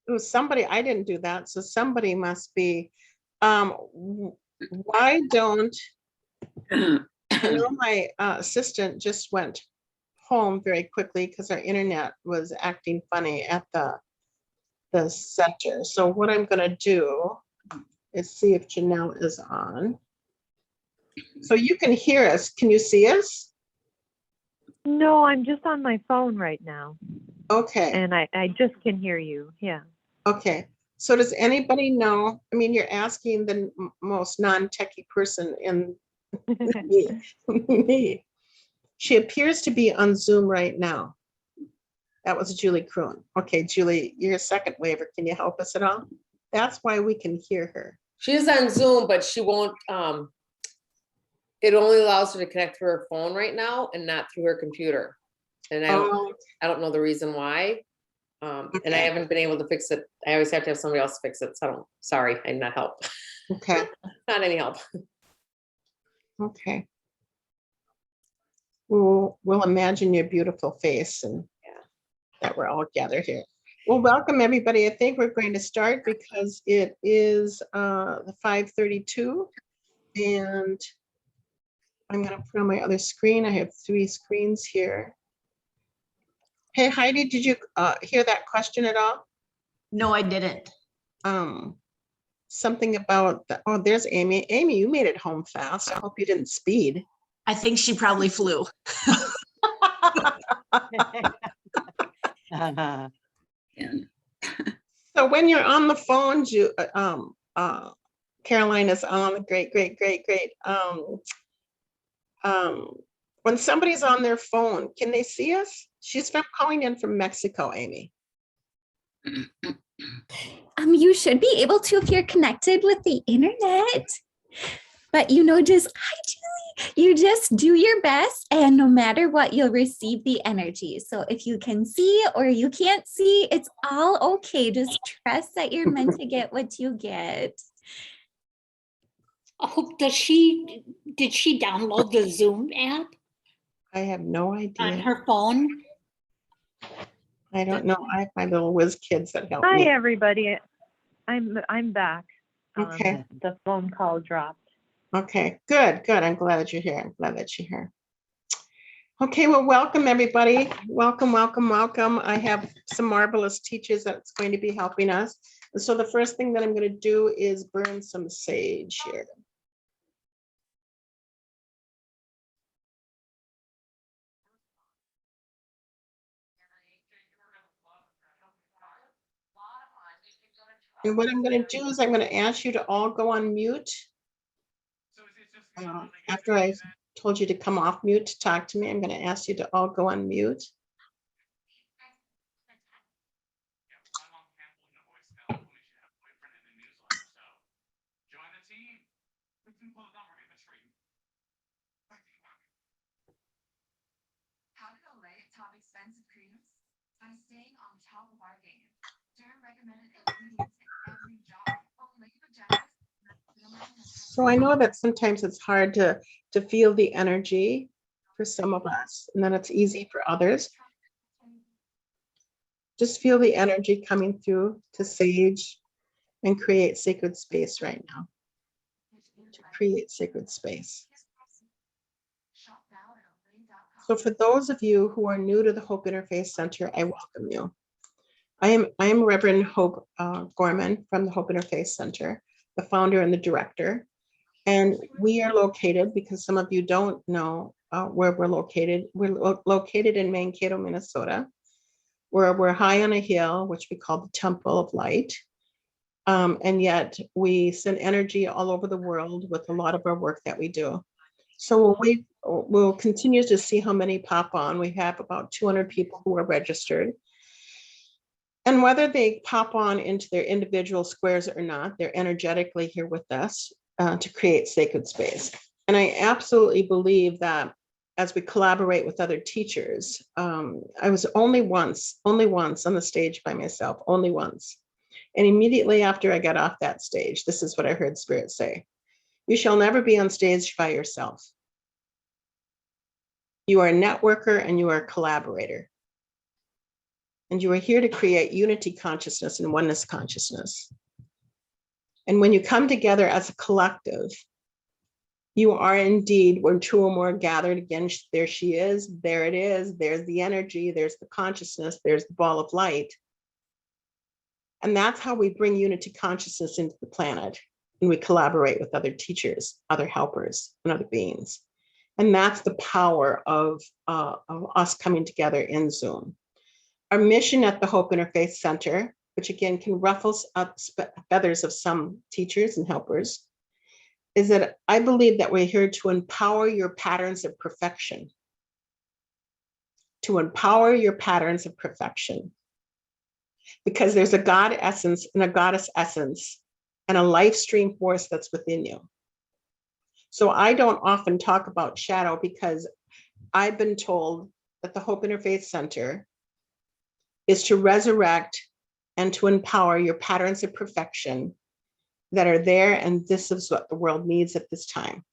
it was somebody, I didn't do that, so somebody must be. Why don't, I know my assistant just went home very quickly because our internet was acting funny at the center. So what I'm gonna do is see if Janelle is on. So you can hear us. Can you see us? No, I'm just on my phone right now. Okay. And I just can hear you. Yeah. Okay. So does anybody know? I mean, you're asking the most non-techie person in me. She appears to be on Zoom right now. That was Julie Kroon. Okay, Julie, you're a second waiver. Can you help us at all? That's why we can hear her. She's on Zoom, but she won't, it only allows her to connect through her phone right now and not through her computer. And I don't know the reason why. And I haven't been able to fix it. I always have to have somebody else fix it. So sorry, I'm not help. Okay. Not any help. Okay. We'll imagine your beautiful face and that we're all gathered here. Well, welcome everybody. I think we're going to start because it is the 5:32 and I'm going to put on my other screen. I have 3 screens here. Hey, Heidi, did you hear that question at all? No, I didn't. Something about, oh, there's Amy. Amy, you made it home fast. I hope you didn't speed. I think she probably flew. So when you're on the phone, Caroline is on. Great. When somebody's on their phone, can they see us? She's calling in from Mexico, Amy. You should be able to if you're connected with the internet. But just, hi Julie, you just do your best and no matter what, you'll receive the energy. So if you can see or you can't see, it's all okay. Just trust that you're meant to get what you get. Oh, did she download the Zoom app? I have no idea. On her phone? I don't know. I have my little whiz kids that help Hi me. everybody. I'm back. Okay. The phone call dropped. Okay, good. I'm glad that you're here. Okay, well, welcome everybody. Welcome. I have some marvelous teachers that's going to be helping us. And so the first thing that I'm going to do is burn some sage here. And what I'm going to do is I'm going to ask you to all go on mute. After I told you to come off mute to talk to me, I'm going to ask you to all go on mute. How to delay top expensive creams by staying on top of our game. Derm recommended ingredients in every jar. Only pajamas. So I know that sometimes it's hard to feel the energy for some of us, and then it's easy for others. Just feel the energy coming through to sage and create sacred space right now. To create sacred space. So for those of you who are new to the Hope Interfaith Center, I welcome you. I am Reverend Hope Gorman from the Hope Interfaith Center, the founder and the director. And we are located, because some of you don't know where we're located. We're located in Mankato, Minnesota, where we're high on a hill, which we call the Temple of Light. And yet we send energy all over the world with a lot of our work that we do. So we'll continue to see how many pop on. We have about 200 people who are registered. And whether they pop on into their individual squares or not, they're energetically here with us to create sacred space. And I absolutely believe that as we collaborate with other teachers, I was only once on the stage by myself, only once. And immediately after I got off that stage, this is what I heard Spirit say: you shall never be on stage by yourself. You are a networker and you are a collaborator. And you are here to create unity consciousness and oneness consciousness. And when you come together as a collective, you are indeed, when two or more gathered, again, there she is, there it is, there's the energy, there's the consciousness, there's the ball of light. And that's how we bring unity consciousness into the planet. And we collaborate with other teachers, other helpers, and other beings. And that's the power of us coming together in Zoom. Our mission at the Hope Interfaith Center, which again can ruffle up feathers of some teachers and helpers, is that I believe that we're here to empower your patterns of perfection. To empower your patterns of perfection. Because there's a God essence and a goddess essence and a life stream force that's within you. So I don't often talk about shadow because I've been told that the Hope Interfaith Center is to resurrect and to empower your patterns of perfection that are there, and this is what the world needs at this time.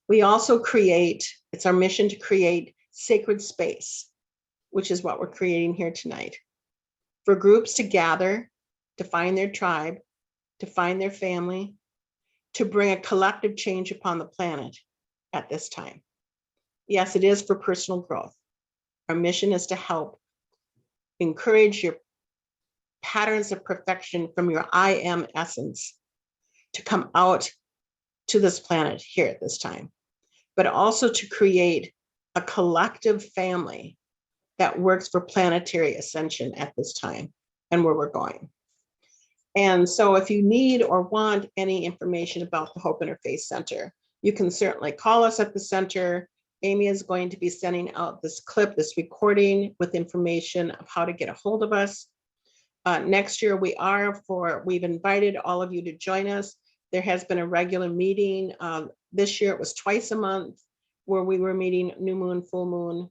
We also create, it's our mission to create sacred space, which is what we're creating here tonight, for groups to gather, to find their tribe, to find their family, to bring a collective change upon the planet at this time. Yes, it is for personal growth. Our mission is to help encourage your patterns of perfection from your I am essence to come out to this planet here at this time, but also to create a collective family that works for planetary ascension at this time and where we're going. And so if you need or want any information about the Hope Interfaith Center, you can certainly call us at the center. Amy is going to be sending out this clip, this recording with information of how to get a hold of us. Next year, we've invited all of you to join us. There has been a regular meeting. This year it was twice a month where we were meeting new moon, full moon,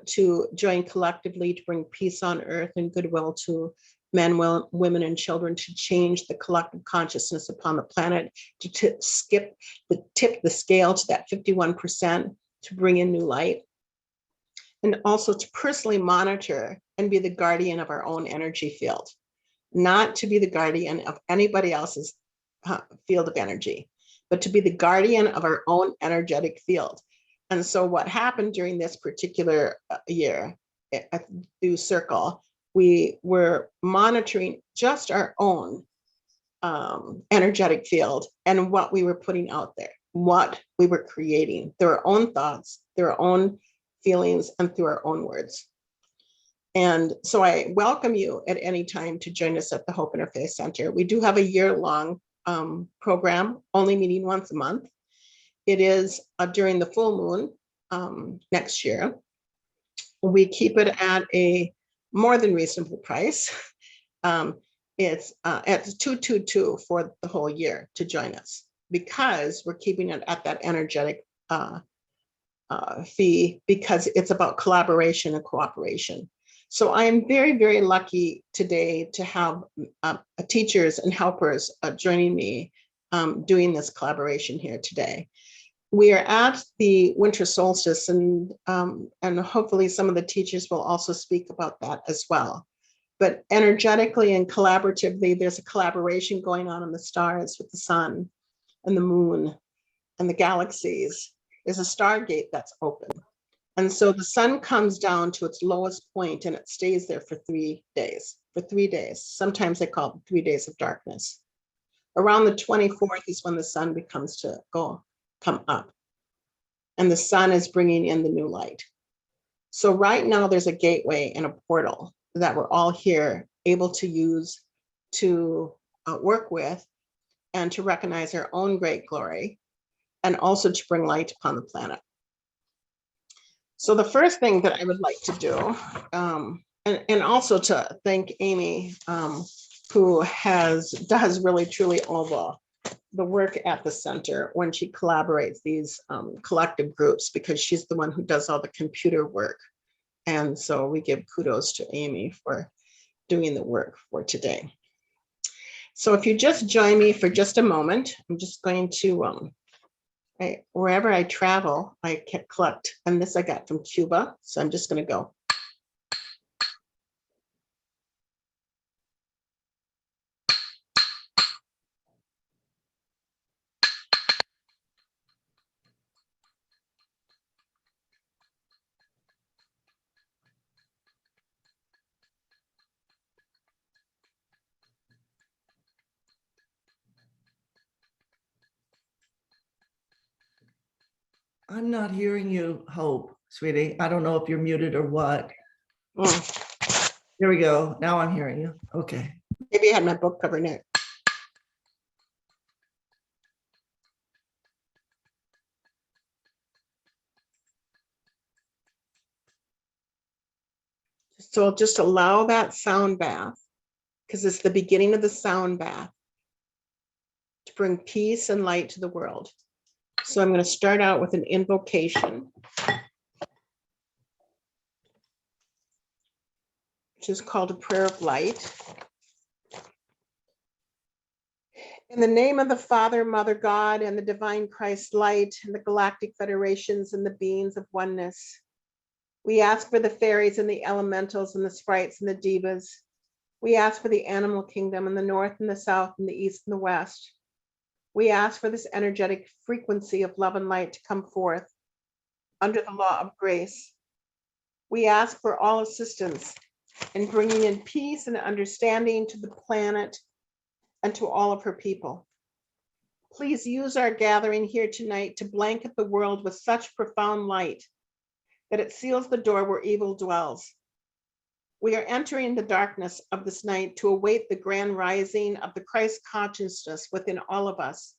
to join collectively to bring peace on earth and goodwill to men, women, and children, to change the collective consciousness upon the planet, to tip the scale to that 51%, to bring in new light, and also to personally monitor and be the guardian of our own energy field, not to be the guardian of anybody else's field of energy, but to be the guardian of our own energetic field. And so what happened during this particular year through Circle, we were monitoring just our own energetic field and what we were putting out there, what we were creating through our own thoughts, through our own feelings, and through our own words. And so I welcome you at any time to join us at the Hope Interfaith Center. We do have a year-long program, only meeting once a month. It is during the full moon next year. We keep it at a more than reasonable price. It's at $222 for the whole year to join us, because we're keeping it at that energetic fee, because it's about collaboration and cooperation. So I am very, very lucky today to have teachers and helpers joining me doing this collaboration here today. We are at the winter solstice, and hopefully some of the teachers will also speak about that as well. But energetically and collaboratively, there's a collaboration going on in the stars with the sun and the moon and the galaxies. There's a stargate that's open. And so the sun comes down to its lowest point and it stays there for 3 days. For 3 days. Sometimes they call it 3 days of darkness. Around the 24th is when the sun becomes to come up. And the sun is bringing in the new light. So right now there's a gateway and a portal that we're all here able to use to work with and to recognize our own great glory, and also to bring light upon the planet. So the first thing that I would like to do, and also to thank Amy, who does really truly all the work at the center when she collaborates these collective groups, because she's the one who does all the computer work. And so we give kudos to Amy for doing the work for today. So if you just join me for just a moment, I'm just going to, wherever I travel, I can collect, and this I got from Cuba. So I'm just going to go. I'm not hearing you, Hope, sweetie. I don't know if you're muted or what. Oh, There we go. Now I'm hearing you. Okay. maybe I had my book cover next. So just allow that sound bath, because it's the beginning of the sound bath, to bring peace and light to the world. So I'm going to start out with an invocation, which is called a prayer of light. In the name of the Father, Mother, God, and the divine Christ light, and the galactic federations and the beings of oneness, we ask for the fairies and the elementals and the sprites and the divas. We ask for the animal kingdom in the north and the south and the east and the west. We ask for this energetic frequency of love and light to come forth under the law of grace. We ask for all assistance in bringing in peace and understanding to the planet and to all of her people. Please use our gathering here tonight to blanket the world with such profound light that it seals the door where evil dwells. We are entering the darkness of this night to await the grand rising of the Christ consciousness within all of us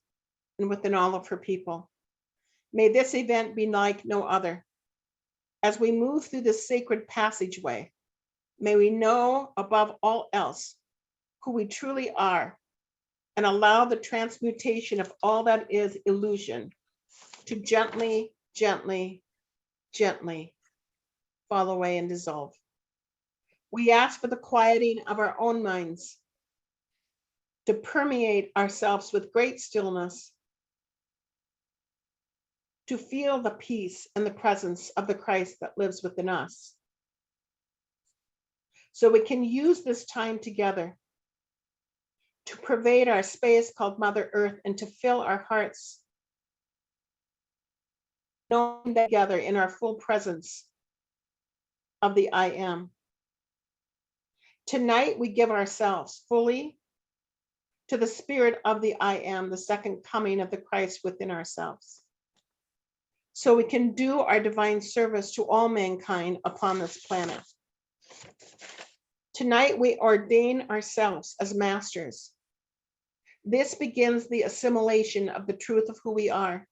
and within all of her people. May this event be like no other. As we move through this sacred passageway, may we know above all else who we truly are and allow the transmutation of all that is illusion to gently, gently, gently fall away and dissolve. We ask for the quieting of our own minds to permeate ourselves with great stillness, to feel the peace and the presence of the Christ that lives within us. So we can use this time together to pervade our space called Mother Earth and to fill our hearts, knowing that together in our full presence of the I Am. Tonight, we give ourselves fully to the spirit of the I Am, the second coming of the Christ within ourselves, so we can do our divine service to all mankind upon this planet. Tonight, we ordain ourselves as masters. This begins the assimilation of the truth of who we are,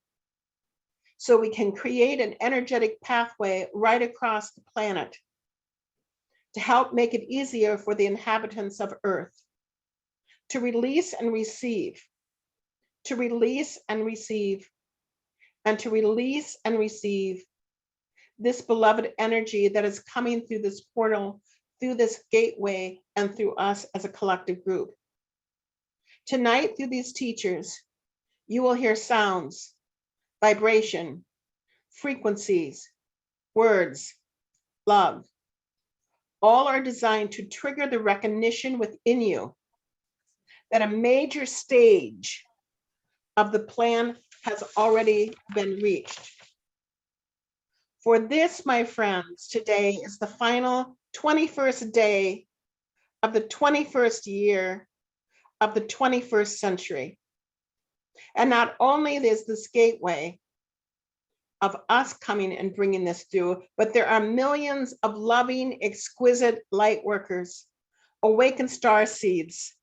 so we can create an energetic pathway right across the planet to help make it easier for the inhabitants of Earth to release and receive, to release and receive, and to release and receive this beloved energy that is coming through this portal, through this gateway, and through us as a collective group. Tonight, through these teachers, you will hear sounds, vibration, frequencies, words, love. All are designed to trigger the recognition within you that a major stage of the plan has already been reached. For this, my friends, today is the final 21st day of the 21st year of the 21st century. And not only is this gateway of us coming and bringing this through, but there are millions of loving, exquisite light workers, awakened star seeds,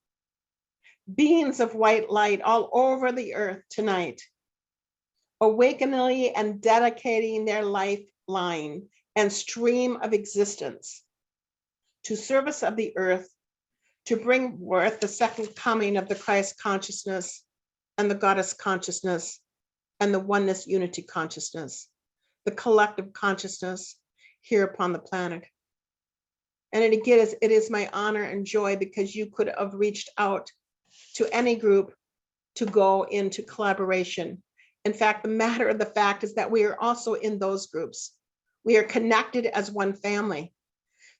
beings of white light all over the earth tonight, awakening and dedicating their lifeline and stream of existence to service of the earth, to bring forth the second coming of the Christ consciousness and the goddess consciousness and the oneness unity consciousness, the collective consciousness here upon the planet. And it is my honor and joy, because you could have reached out to any group to go into collaboration. In fact, the matter of the fact is that we are also in those groups. We are connected as one family.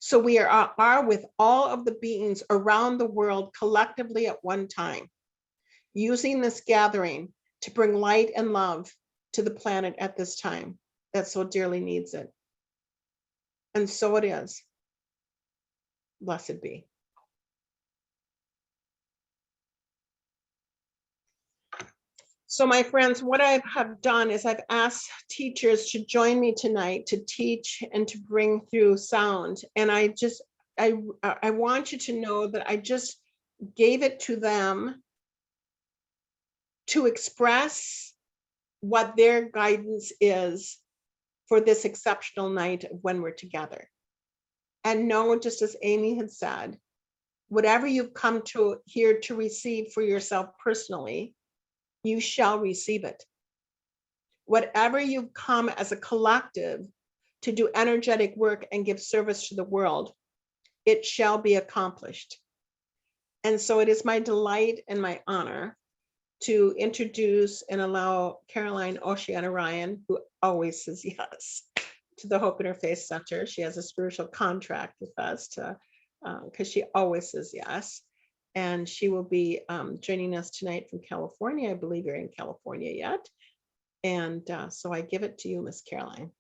So we are with all of the beings around the world collectively at one time, using this gathering to bring light and love to the planet at this time that so dearly needs it. And so it is. Blessed be. So my friends, what I have done is I've asked teachers to join me tonight to teach and to bring through sound. And I want you to know that I just gave it to them to express what their guidance is for this exceptional night of when we're together. And know, just as Amy had said, whatever you've come to here to receive for yourself personally, you shall receive it. Whatever you've come as a collective to do energetic work and give service to the world, it shall be accomplished. And so it is my delight and my honor to introduce and allow Caroline Oceana Ryan, who always says yes to the Hope Interfaith Center. She has a spiritual contract with us to, because she always says yes. And she will be joining us tonight from California. I believe you're in California yet. And so I give it to you, Miss Caroline.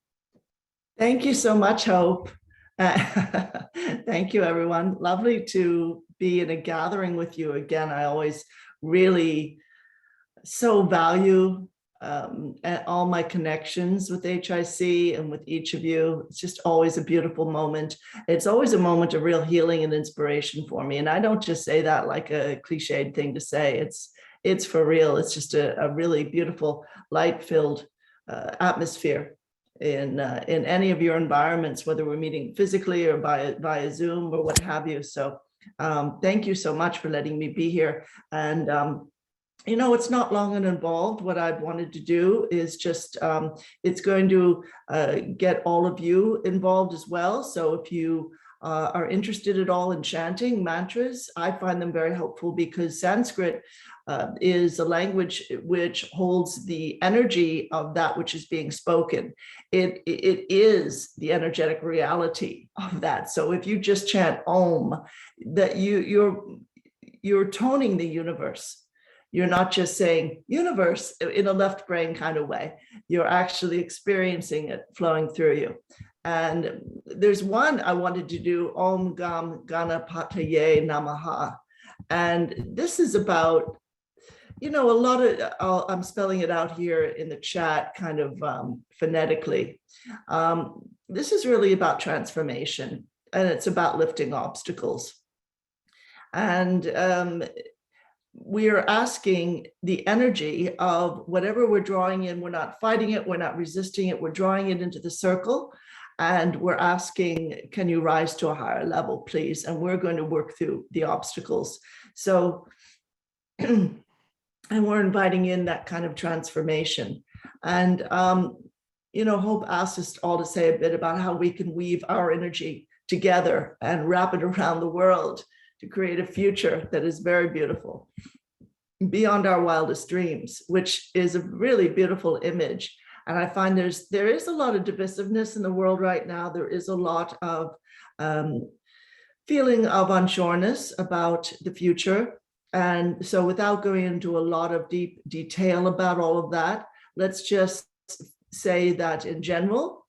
Thank you so much, Hope. Thank you, everyone. Lovely to be in a gathering with you again. I always really so value all my connections with HIC and with each of you. It's just always a beautiful moment. It's always a moment of real healing and inspiration for me. And I don't just say that like a cliched thing to say. It's for real. It's just a really beautiful, light-filled atmosphere in any of your environments, whether we're meeting physically or via Zoom or what have you. So thank you so much for letting me be here. And you know, it's not long and involved. What I've wanted to do is just, it's going to get all of you involved as well. So if you are interested at all in chanting mantras, I find them very helpful because Sanskrit is a language which holds the energy of that which is being spoken. It is the energetic reality of that. So if you just chant Om, that you're toning the universe. You're not just saying universe in a left brain kind of way. You're actually experiencing it flowing through you. And there's one I wanted to do, Om Gam Ganapataye Namaha. And this is about, you know, a lot of, I'm spelling it out here in the chat kind of phonetically. This is really about transformation, and it's about lifting obstacles. And we are asking the energy of whatever we're drawing in. We're not fighting it. We're not resisting it. We're drawing it into the circle. And we're asking, can you rise to a higher level, please? And we're going to work through the obstacles. So, and we're inviting in that kind of transformation. And, you know, Hope asked us all to say a bit about how we can weave our energy together and wrap it around the world to create a future that is very beautiful, beyond our wildest dreams, which is a really beautiful image. And I find there is a lot of divisiveness in the world right now. There is a lot of feeling of unsureness about the future. And so without going into a lot of deep detail about all of that, let's just say that in general,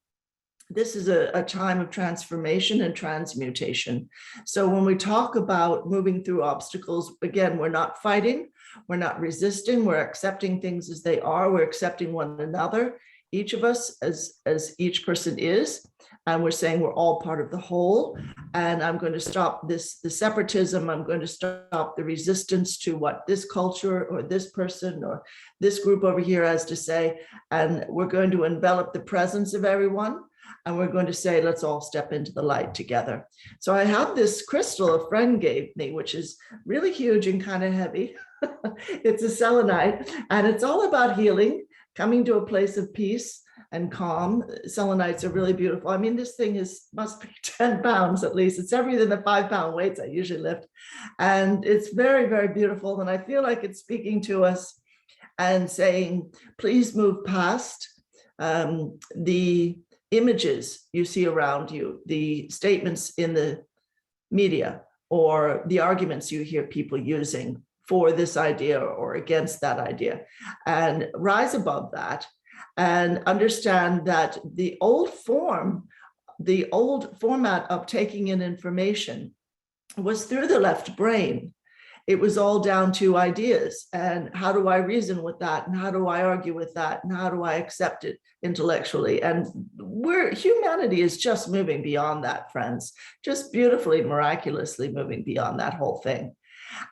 this is a time of transformation and transmutation. So when we talk about moving through obstacles, again, we're not fighting, we're not resisting, we're accepting things as they are, we're accepting one another, each of us as each person is, and we're saying we're all part of the whole. And I'm going to stop the separatism, I'm going to stop the resistance to what this culture or this person or this group over here has to say, and we're going to envelop the presence of everyone. And we're going to say, let's all step into the light together. So I have this crystal a friend gave me, which is really huge and kind of heavy. It's a selenite, and it's all about healing, coming to a place of peace and calm. Selenites are really beautiful. I mean, this thing must be 10 pounds at least. It's heavier than the 5-pound weights I usually lift. And it's very, very beautiful. And I feel like it's speaking to us and saying, please move past the images you see around you, the statements in the media, or the arguments you hear people using for this idea or against that idea, and rise above that and understand that the old format of taking in information was through the left brain. it was all down to ideas. And how do I reason with that? And how do I argue with that? And how do I accept it intellectually? And humanity is just moving beyond that, friends, just beautifully, miraculously moving beyond that whole thing.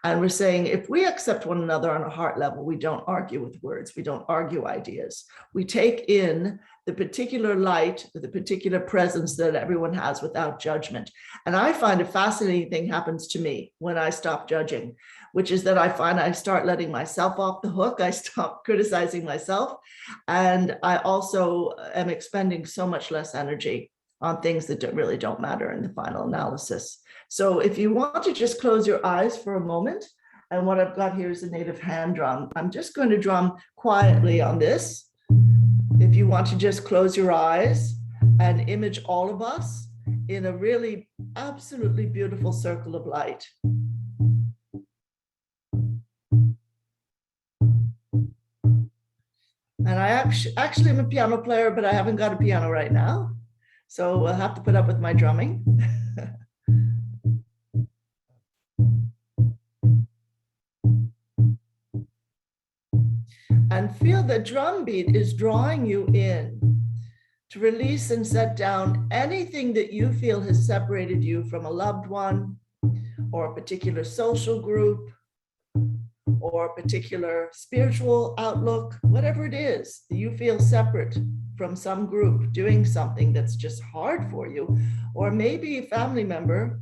And we're saying, if we accept one another on a heart level, we don't argue with words, we don't argue ideas. We take in the particular light, the particular presence that everyone has without judgment. And I find a fascinating thing happens to me when I stop judging, which is that I find I start letting myself off the hook. I stop criticizing myself. And I also am expending so much less energy on things that really don't matter in the final analysis. So if you want to just close your eyes for a moment, and what I've got here is a native hand drum. I'm just going to drum quietly on this. If you want to just close your eyes and image all of us in a really absolutely beautiful circle of light. And I actually am a piano player, but I haven't got a piano right now. So we'll have to put up with my drumming. And feel the drum beat is drawing you in to release and set down anything that you feel has separated you from a loved one or a particular social group or a particular spiritual outlook, whatever it is that you feel separate from some group doing something that's just hard for you, or maybe a family member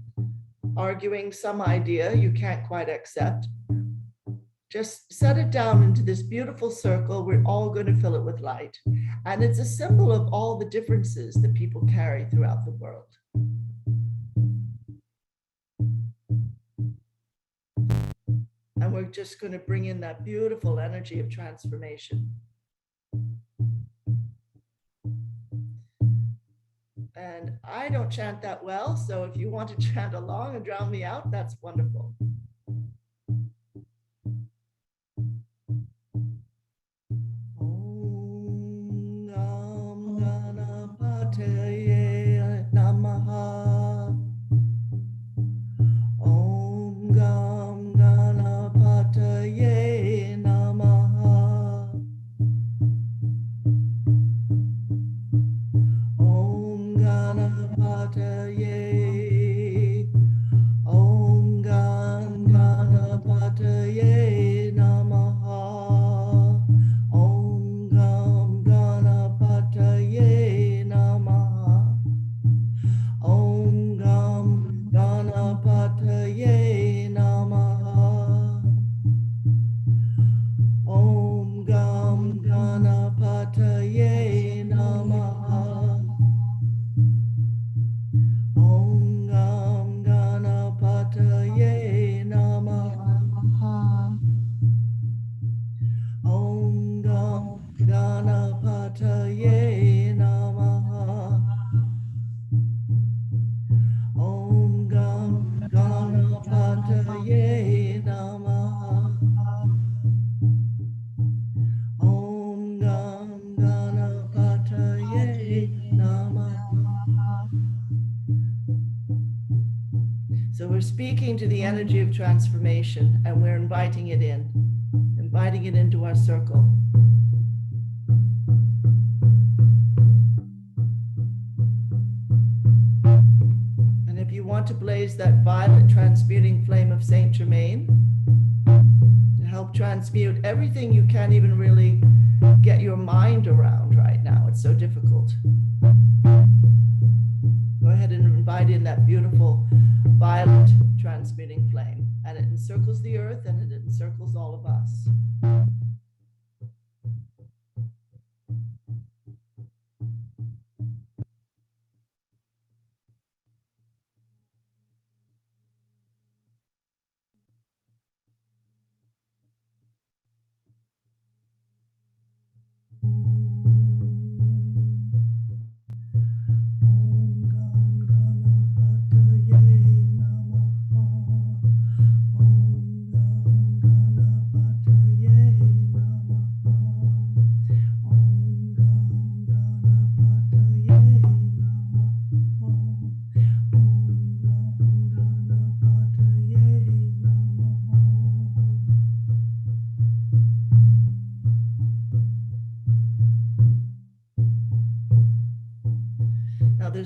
arguing some idea you can't quite accept. Just set it down into this beautiful circle. We're all going to fill it with light. And it's a symbol of all the differences that people carry throughout the world. And we're just going to bring in that beautiful energy of transformation. And I don't chant that well, so if you want to chant along and drown me out, that's wonderful. So we're speaking to the energy of transformation, and we're inviting it into our circle. And if you want to blaze that violet transmuting flame of Saint Germain to help transmute everything you can't even really get your mind around right now, it's so difficult. Go ahead and invite in that beautiful violet transmuting flame, and it encircles the earth and it encircles all of us.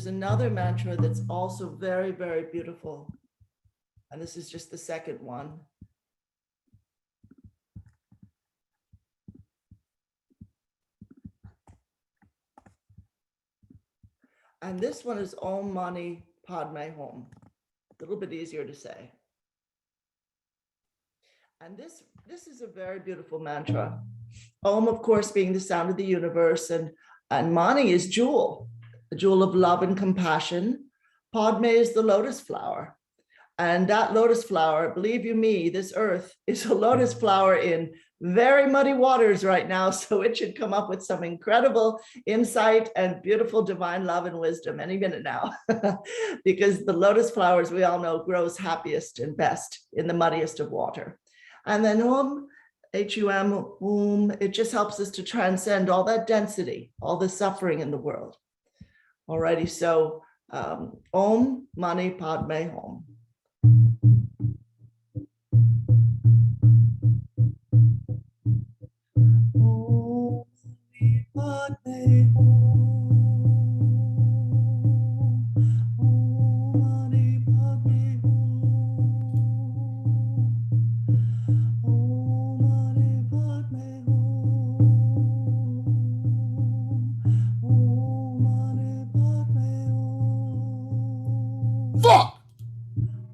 there's another mantra that's also very, very beautiful. And this is just the second one. And this one is Om Mani Padme Hum. A little bit easier to say. And this is a very beautiful mantra. Om, of course, being the sound of the universe, and Mani is jewel, the jewel of love and compassion. Padme is the lotus flower. And that lotus flower, believe you me, this earth is a lotus flower in very muddy waters right now. So it should come up with some incredible insight and beautiful divine love and wisdom any minute now. Because the lotus flowers, we all know, grows happiest and best in the muddiest of water. And then Om, H-U-M, it just helps us to transcend all that density, all the suffering in the world. Alrighty, so Om Mani Padme Hum. Om Mani Padme Hum. Om Mani Padme Hum. Om Mani Padme Hum. Om Mani Padme Hum. Fuck!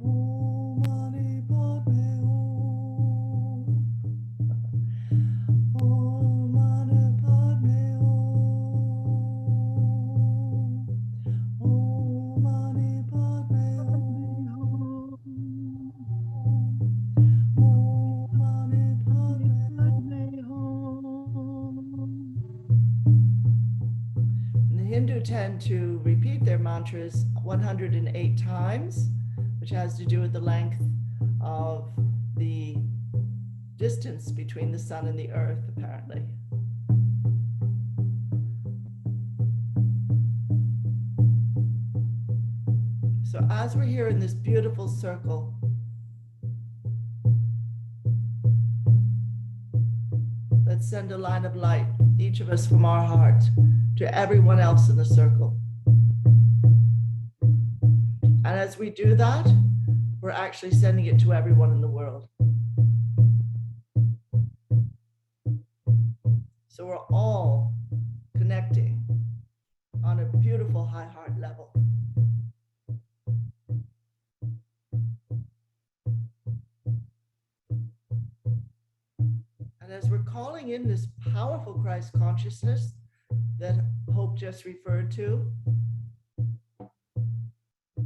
Om Mani Padme Hum. Om Mani Padme Hum. Om Mani Padme Hum. Om Mani Padme Hum. The Hindu tend to repeat their mantras 108 times, which has to do with the length of the distance between the sun and the earth, apparently. So as we're here in this beautiful circle, let's send a line of light, each of us from our heart, to everyone else in the circle. And as we do that, we're actually sending it to everyone in the world. So we're all connecting on a beautiful high heart level. And as we're calling in this powerful Christ consciousness that Hope just referred to,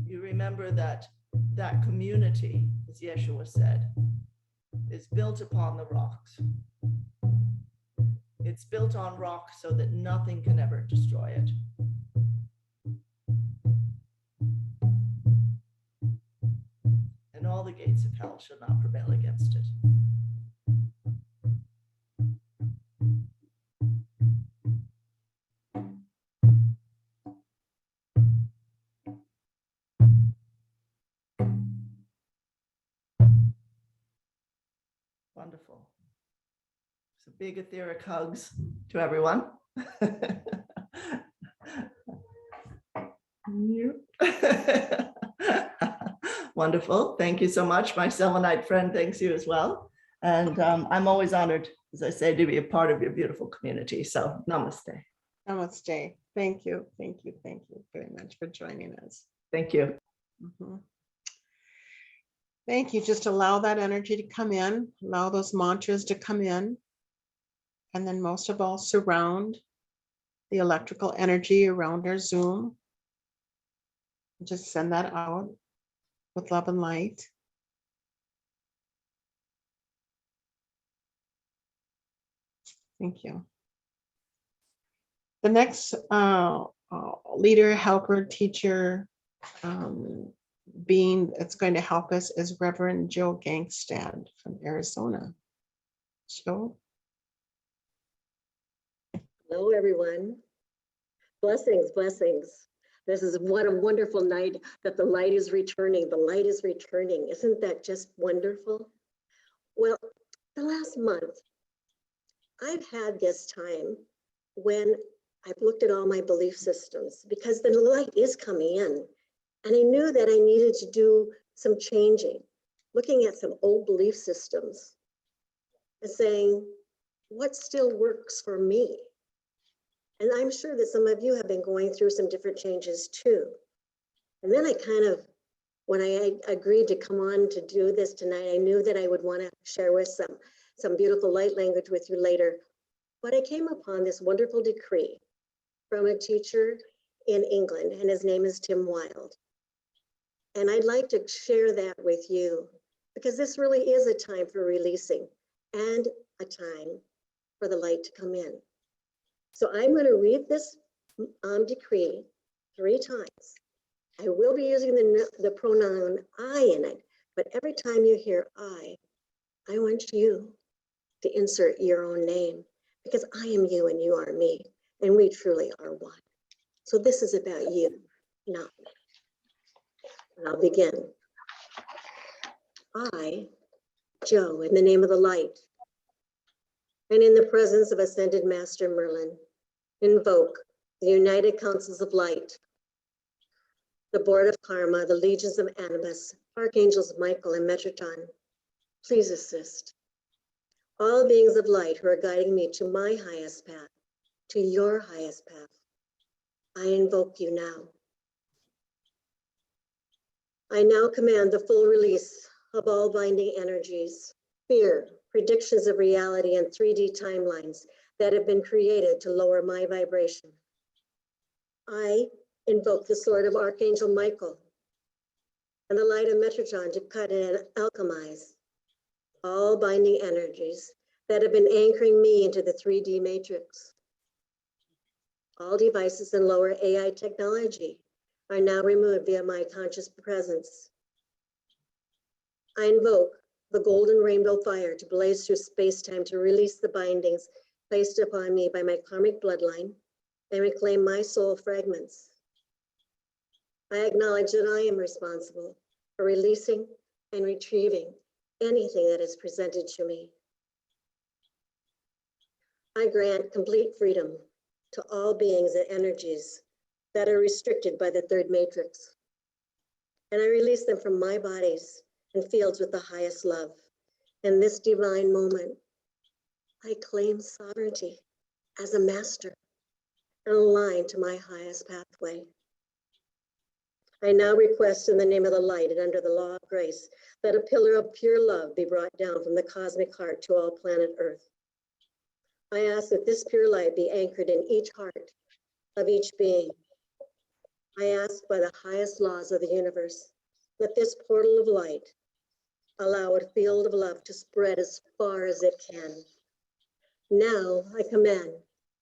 you remember that that community, as Yeshua said, is built upon the rocks. It's built on rock so that nothing can ever destroy it. And all the gates of hell shall not prevail against it. Wonderful. So big etheric hugs to everyone. Wonderful. Thank you so much. My Selenite friend thanks you as well. And I'm always honored, as I say, to be a part of your beautiful community. So namaste. Namaste. Thank you. Thank you. Thank you very much for joining us. Thank you. Mhm. Thank you. Just allow that energy to come in, allow those mantras to come in, and then most of all, surround the electrical energy around our Zoom. Just send that out with love and light. Thank you. The next leader, helper, teacher, being that's going to help us is Reverend Joe Gangstad from Arizona. Joe? Hello, everyone. Blessings, blessings. This is what a wonderful night that the light is returning. The light is returning. Isn't that just wonderful? Well, the last month, I've had this time when I've looked at all my belief systems because the light is coming in. And I knew that I needed to do some changing, looking at some old belief systems and saying, what still works for me? And I'm sure that some of you have been going through some different changes too. And then I kind of, when I agreed to come on to do this tonight, I knew that I would want to share with some beautiful light language with you later. But I came upon this wonderful decree from a teacher in England, and his name is Tim Wilde. And I'd like to share that with you because this really is a time for releasing and a time for the light to come in. So I'm going to read this decree 3 times. I will be using the pronoun I in it, but every time you hear I want you to insert your own name because I am you and you are me, and we truly are one. So this is about you, not me. And I'll begin. I, Joe, in the name of the light, and in the presence of Ascended Master Merlin, invoke the United Councils of Light, the Board of Karma, the Legions of Animus, Archangels Michael and Metatron. Please assist all beings of light who are guiding me to my highest path, to your highest path. I invoke you now. I now command the full release of all binding energies, fear, predictions of reality, and 3D timelines that have been created to lower my vibration. I invoke the sword of Archangel Michael and the light of Metatron to cut and alchemize all binding energies that have been anchoring me into the 3D matrix. All devices and lower AI technology are now removed via my conscious presence. I invoke the golden rainbow fire to blaze through space-time to release the bindings placed upon me by my karmic bloodline and reclaim my soul fragments. I acknowledge that I am responsible for releasing and retrieving anything that is presented to me. I grant complete freedom to all beings and energies that are restricted by the third matrix. And I release them from my bodies and fields with the highest love. In this divine moment, I claim sovereignty as a master and align to my highest pathway. I now request in the name of the light and under the law of grace that a pillar of pure love be brought down from the cosmic heart to all planet Earth. I ask that this pure light be anchored in each heart of each being. I ask by the highest laws of the universe that this portal of light allow a field of love to spread as far as it can. Now I command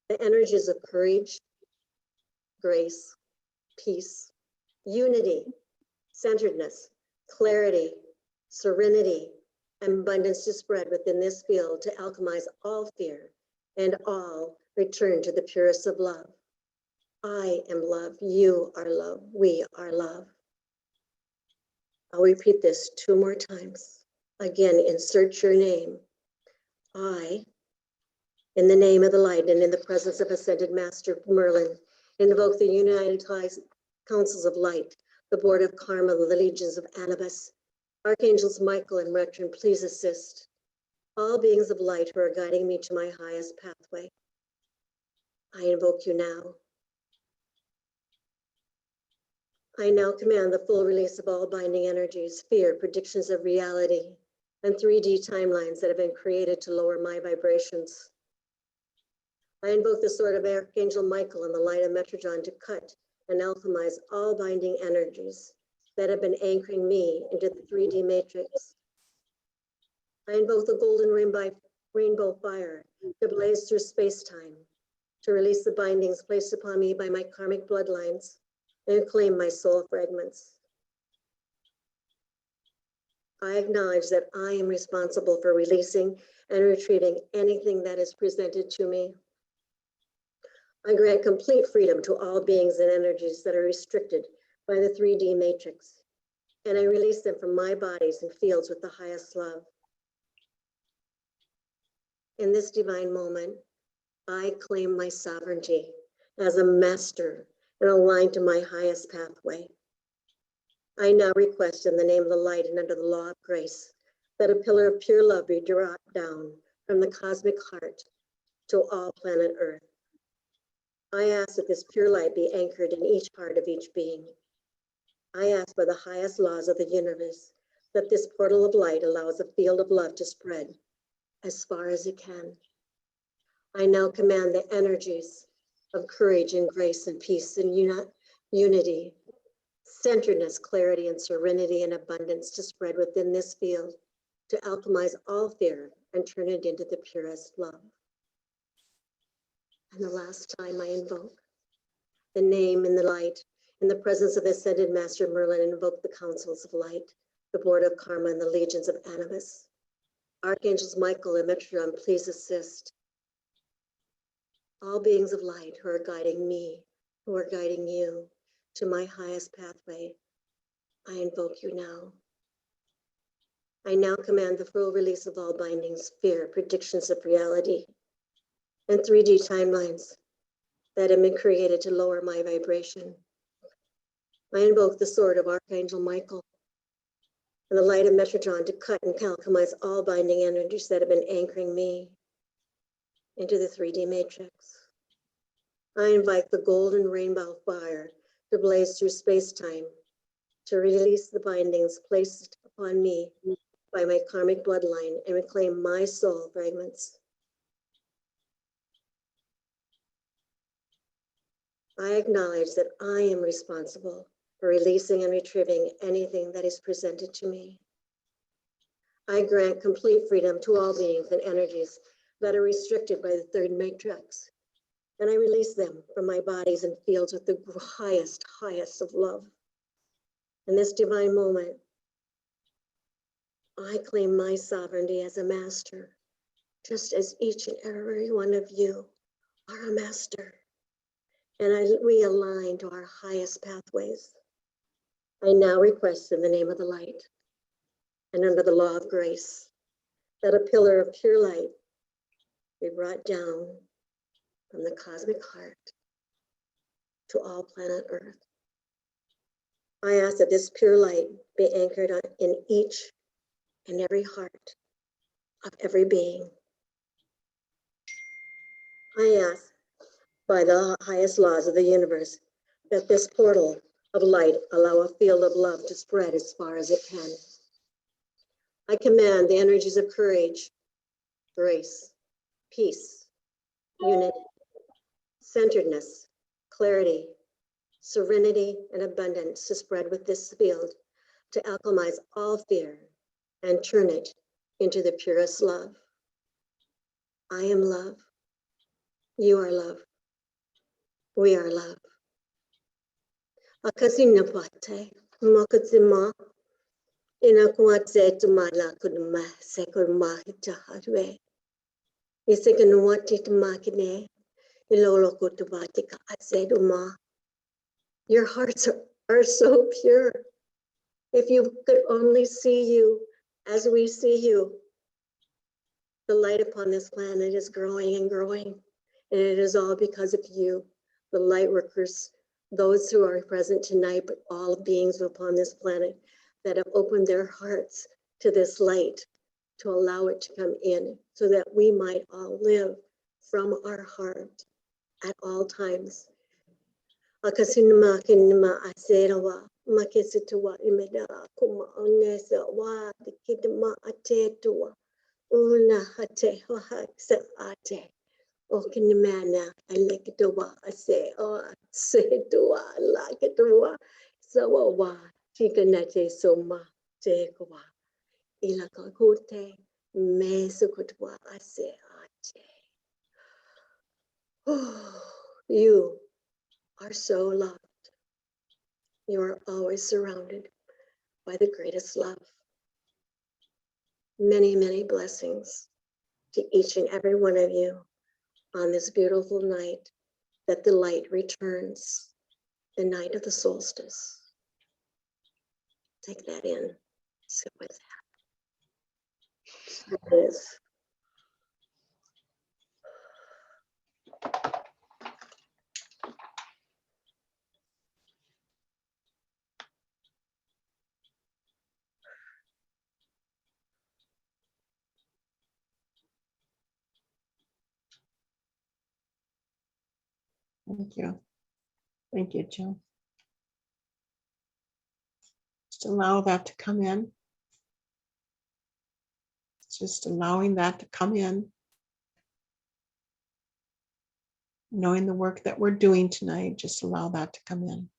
the energies of courage, grace, peace, unity, centeredness, clarity, serenity, and abundance to spread within this field to alchemize all fear and all return to the purest of love. I am love, you are love, we are love. I'll repeat this 2 more times. Again, insert your name. I, in the name of the light and in the presence of Ascended Master Merlin, invoke the United Councils of Light, the Board of Karma, the Legions of Animus, Archangels Michael and Metatron, please assist all beings of light who are guiding me to my highest pathway. I invoke you now. I now command the full release of all binding energies, fear, predictions of reality, and 3D timelines that have been created to lower my vibrations. I invoke the sword of Archangel Michael and the light of Metatron to cut and alchemize all binding energies that have been anchoring me into the 3D matrix. I invoke the golden rainbow fire to blaze through space-time, to release the bindings placed upon me by my karmic bloodlines and claim my soul fragments. I acknowledge that I am responsible for releasing and retrieving anything that is presented to me. I grant complete freedom to all beings and energies that are restricted by the 3D matrix, and I release them from my bodies and fields with the highest love. In this divine moment, I claim my sovereignty as a master and aligned to my highest pathway. I now request in the name of the light and under the law of grace that a pillar of pure love be dropped down from the cosmic heart to all planet Earth. I ask that this pure light be anchored in each heart of each being. I ask by the highest laws of the universe that this portal of light allows a field of love to spread as far as it can. I now command the energies of courage and grace and peace and unity, centeredness, clarity, and serenity and abundance to spread within this field, to alchemize all fear and turn it into the purest love. And the last time I invoke the name in the light, in the presence of Ascended Master Merlin, invoke the councils of light, the board of karma, and the legions of animus. Archangels Michael and Metron, please assist. All beings of light who are guiding me, who are guiding you to my highest pathway, I invoke you now. I now command the full release of all bindings, fear, predictions of reality, and 3D timelines that have been created to lower my vibration. I invoke the sword of Archangel Michael and the light of Metatron to cut and alchemize all binding energies that have been anchoring me into the 3D matrix. I invite the golden rainbow fire to blaze through space-time, to release the bindings placed upon me by my karmic bloodline and reclaim my soul fragments. I acknowledge that I am responsible for releasing and retrieving anything that is presented to me. I grant complete freedom to all beings and energies that are restricted by the third matrix, and I release them from my bodies and fields with the highest of love. In this divine moment, I claim my sovereignty as a master, just as each and every one of you are a master. And we align to our highest pathways. I now request in the name of the light and under the law of grace that a pillar of pure light be brought down from the cosmic heart to all planet Earth. I ask that this pure light be anchored in each and every heart of every being. I ask by the highest laws of the universe that this portal of light allow a field of love to spread as far as it can. I command the energies of courage, grace, peace, unity, centeredness, clarity, serenity, and abundance to spread with this field, to alchemize all fear and turn it into the purest love. I am love. You are love. We are love. Akasinapate, Makatsima, Inakwatse Tumala Kudma, Sekurma Hitaharwe, Isekanuati Tumakine, Ilolo Kutubatika, Aseduma. Your hearts are so pure. If you could only see you as we see you, the light upon this planet is growing and growing. And it is all because of you, the light workers, those who are present tonight, but all beings upon this planet that have opened their hearts to this light, to allow it to come in so that we might all live from our heart at all times. Akasinama kinama aserawa, makisituwa imeda kuma onesa wa dikidama atetua, una hate hohaksa ate. Okinimana, Alekitowa, Ase, or Setua, Lakitowa, Sawawa, Chikanate Soma, Tekowa, Ilakakote, Mesukutwa, Ase, Ate. Oh, you are so loved. You are always surrounded by the greatest love. Many, many blessings to each and every one of you on this beautiful night that the light returns, the night of the solstice. Take that in, sit with that. It is. Thank you. Thank you, Jill. Just allow that to come in. Just allowing that to come in. Knowing the work that we're doing tonight, just allow that to come in.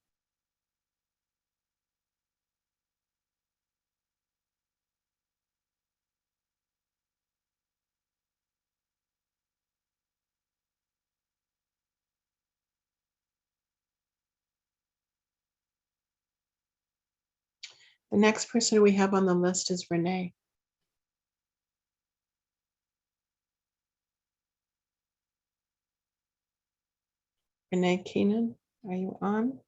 The next person we have on the list is Renee. Renee Keenan, are you on?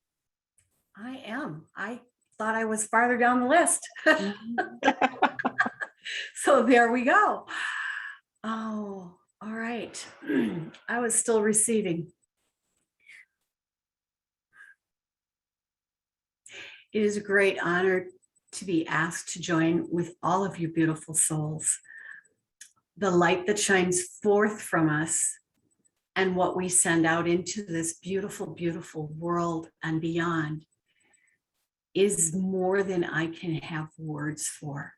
I am. I thought I was farther down the list. So there we go. Oh, all right. I was still receiving. It is a great honor to be asked to join with all of you beautiful souls. The light that shines forth from us and what we send out into this beautiful, beautiful world and beyond is more than I can have words for.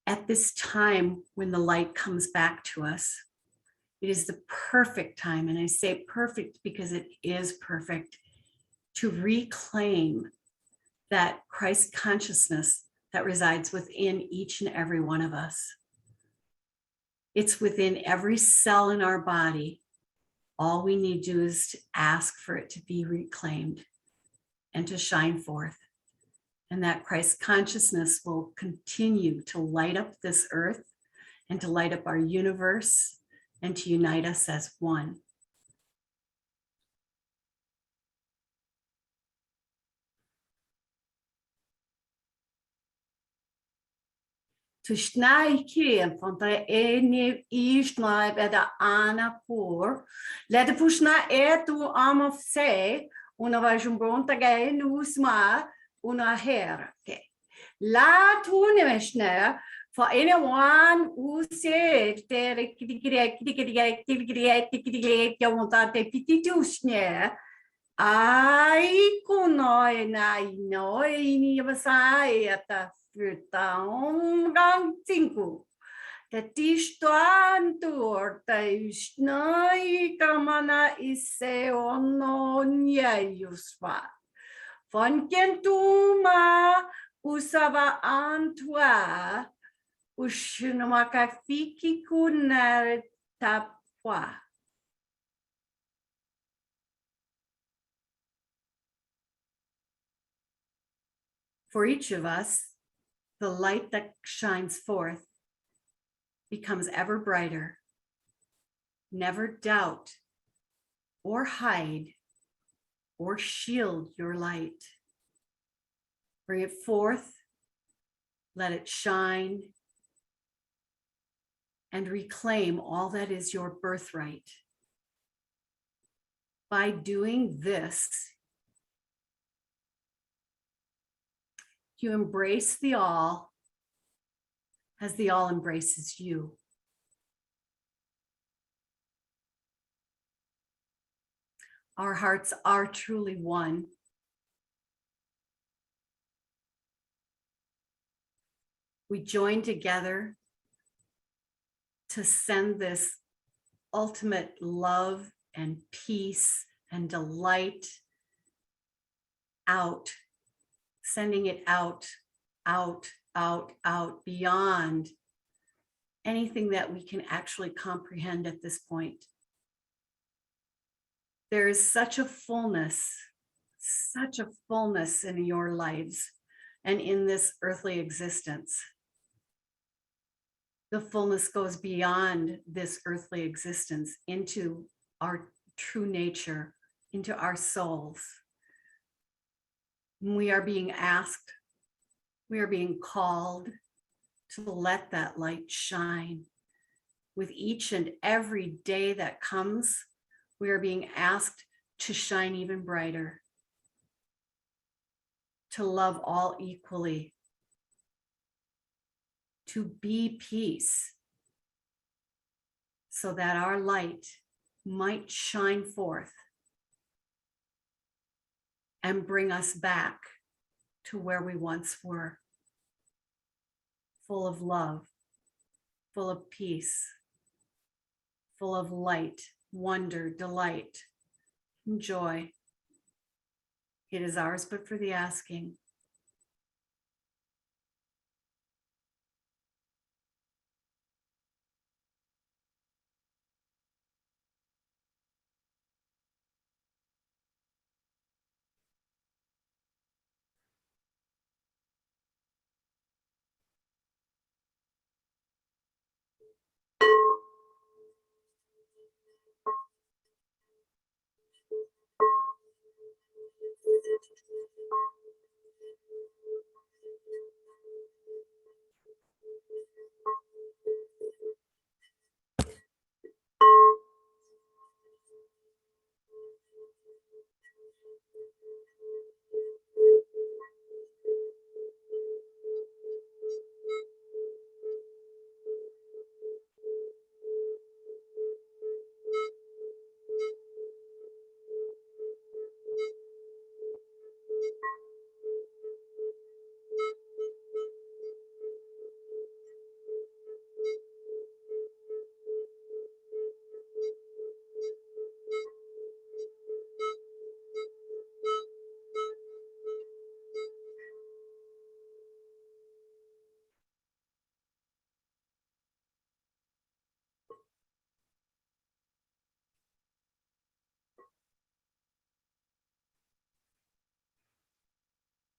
At this time, when the light comes back to us, it is the perfect time, and I say perfect because it is perfect, to reclaim that Christ consciousness that resides within each and every one of us. It's within every cell in our body. All we need to do is to ask for it to be reclaimed and to shine forth. And that Christ consciousness will continue to light up this earth and to light up our universe and to unite us as one. Tushnai kirem van de ene ishnai bij de ana poor. Let de pushna tu am of say, una vajumbronta gai nusma, una herke. La tunemeshne, for anyone who said that I kunoi na no ini basai ata fruta gang cinco. Dat is door de snai kamana ise ono nyuswa. Van kentuma usava antwa ushinamaka fiki kunar tapwa. For each of us, the light that shines forth becomes ever brighter. Never doubt or hide or shield your light. Bring it forth, let it shine, and reclaim all that is your birthright. By doing this, you embrace the all as the all embraces you. Our hearts are truly one. We join together to send this ultimate love and peace and delight out, sending it out, out, out, out, beyond anything that we can actually comprehend at this point. There is such a fullness in your lives and in this earthly existence. The fullness goes beyond this earthly existence into our true nature, into our souls. We are being asked, we are being called to let that light shine. With each and every day that comes, we are being asked to shine even brighter, to love all equally, to be peace. so that our light might shine forth and bring us back to where we once were, full of love, full of peace, full of light, wonder, delight, and joy. It is ours but for the asking.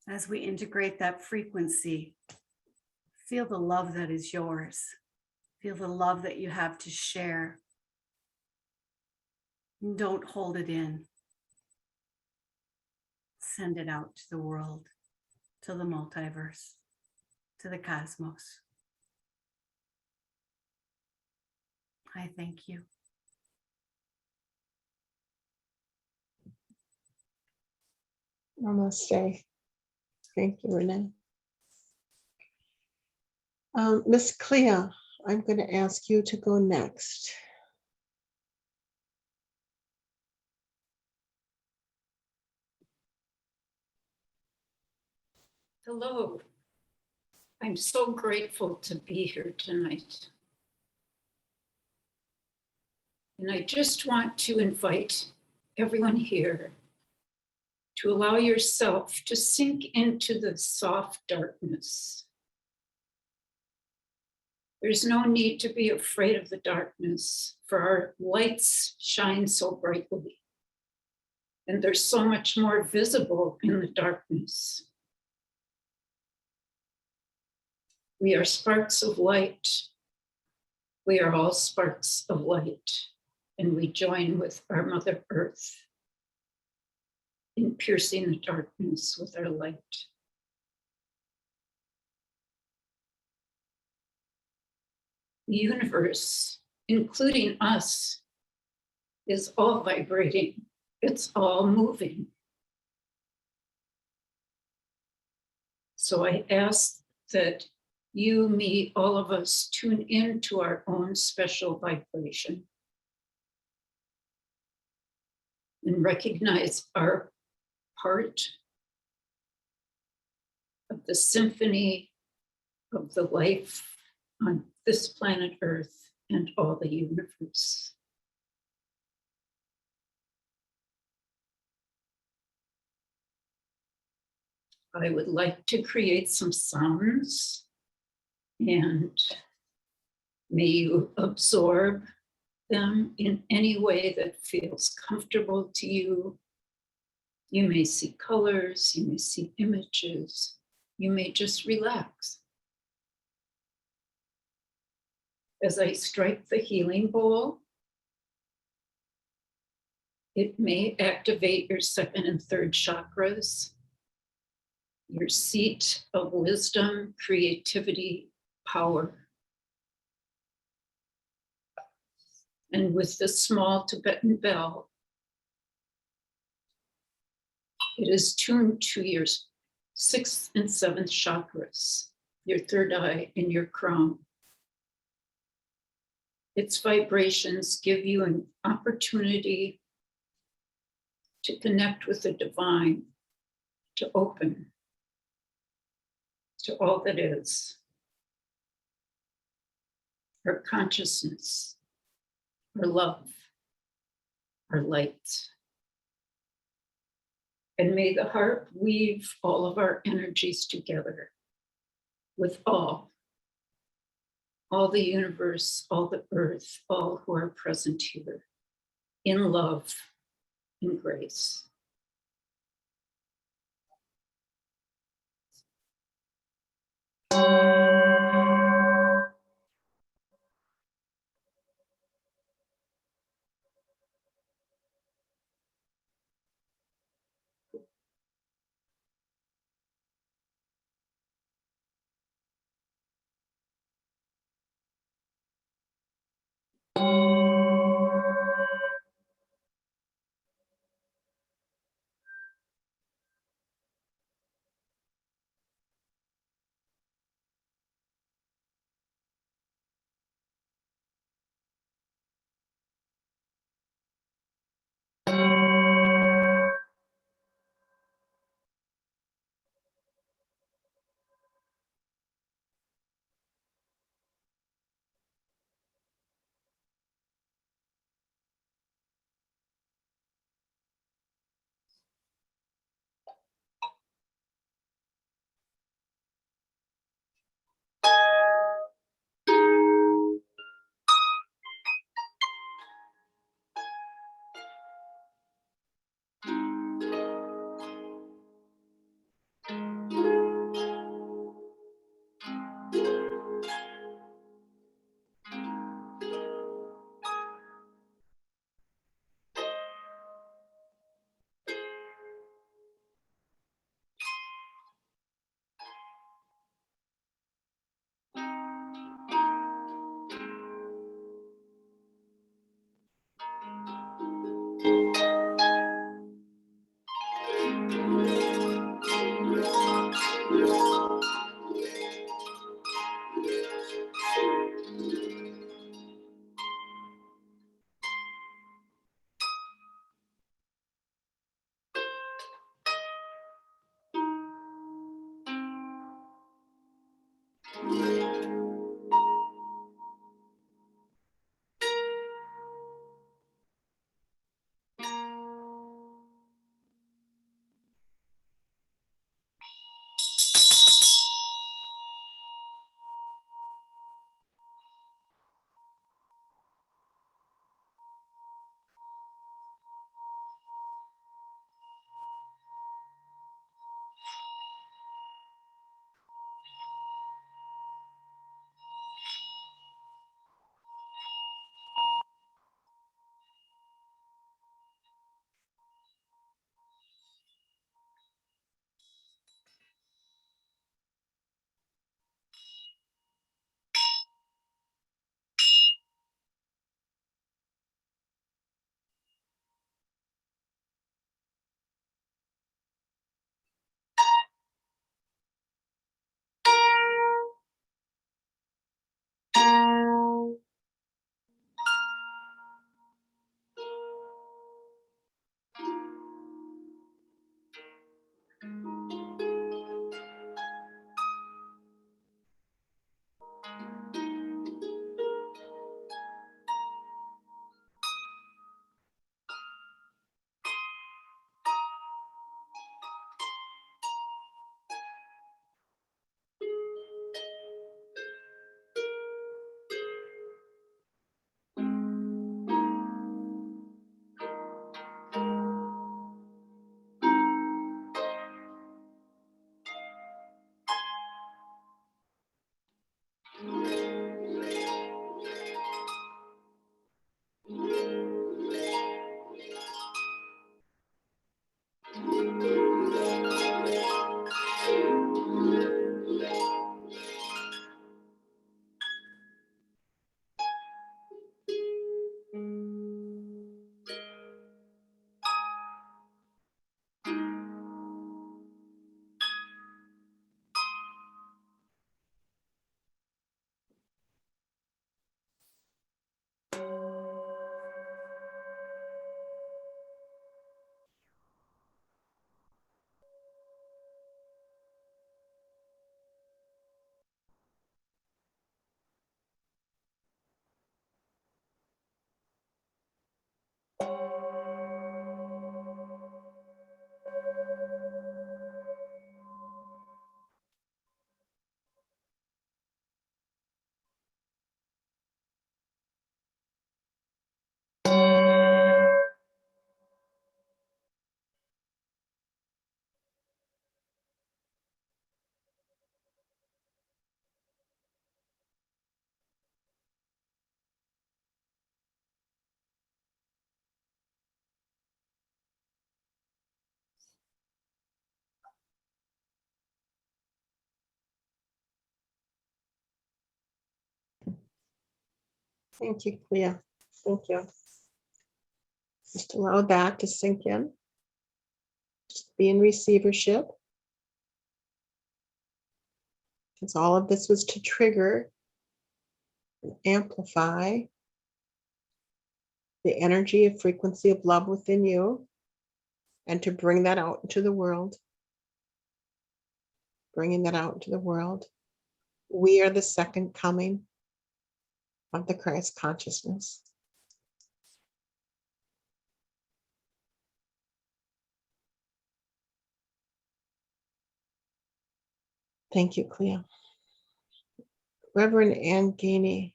As we integrate that frequency, feel the love that is yours. Feel the love that you have to share. Don't hold it in. Send it out to the world, to the multiverse, to the cosmos. I thank you. Namaste. Thank you, Renee. Miss Clea, I'm going to ask you to go next. Hello. I'm so grateful to be here tonight. And I just want to invite everyone here to allow yourself to sink into the soft darkness. There's no need to be afraid of the darkness, for our lights shine so brightly. And there's so much more visible in the darkness. We are sparks of light. We are all sparks of light, and we join with our Mother Earth in piercing the darkness with our light. The universe, including us, is all vibrating. It's all moving. So I ask that you, me, all of us tune into our own special vibration and recognize our part of the symphony of the life on this planet Earth and all the universe. I would like to create some sounds, and may you absorb them in any way that feels comfortable to you. You may see colors, you may see images, you may just relax. As I strike the healing bowl, it may activate your second and third chakras, your seat of wisdom, creativity, power. And with this small Tibetan bell, it is tuned to your 6th and 7th chakras, your third eye and your crown. Its vibrations give you an opportunity to connect with the divine, to open to all that is, our consciousness, our love, our light. And may the heart weave all of our energies together with all the universe, all the earth, all who are present here, in love and grace. Thank you, Clea. Thank you. Just allow that to sink in. Just be in receivership. Because all of this was to trigger and amplify the energy of frequency of love within you and to bring that out into the world. Bringing that out into the world. We are the second coming of the Christ consciousness. Thank you, Clea. Reverend Ann Gainey.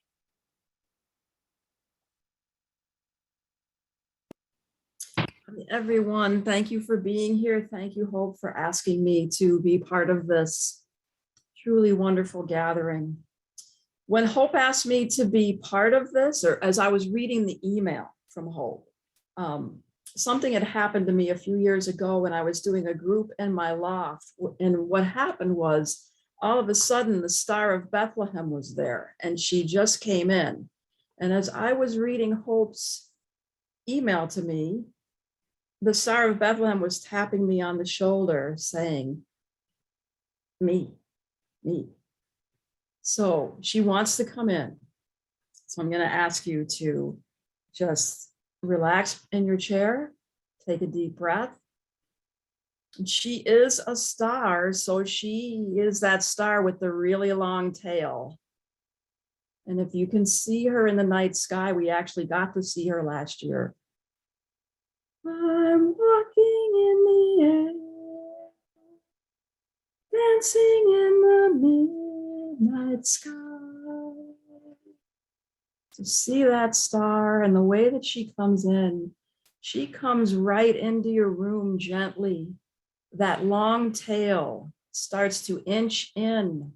Everyone, thank you for being here. Thank you, Hope, for asking me to be part of this truly wonderful gathering. When Hope asked me to be part of this, or as I was reading the email from Hope, something had happened to me a few years ago when I was doing a group in my loft. And what happened was, all of a sudden, the Star of Bethlehem was there, and she just came in. And as I was reading Hope's email to me, the Star of Bethlehem was tapping me on the shoulder saying, me. So she wants to come in. So I'm going to ask you to just relax in your chair, take a deep breath. And she is a star, so she is that star with the really long tail. And if you can see her in the night sky, we actually got to see her last year. I'm walking in the air, dancing in the midnight sky. To see that star and the way that she comes in, she comes right into your room gently. That long tail starts to inch in.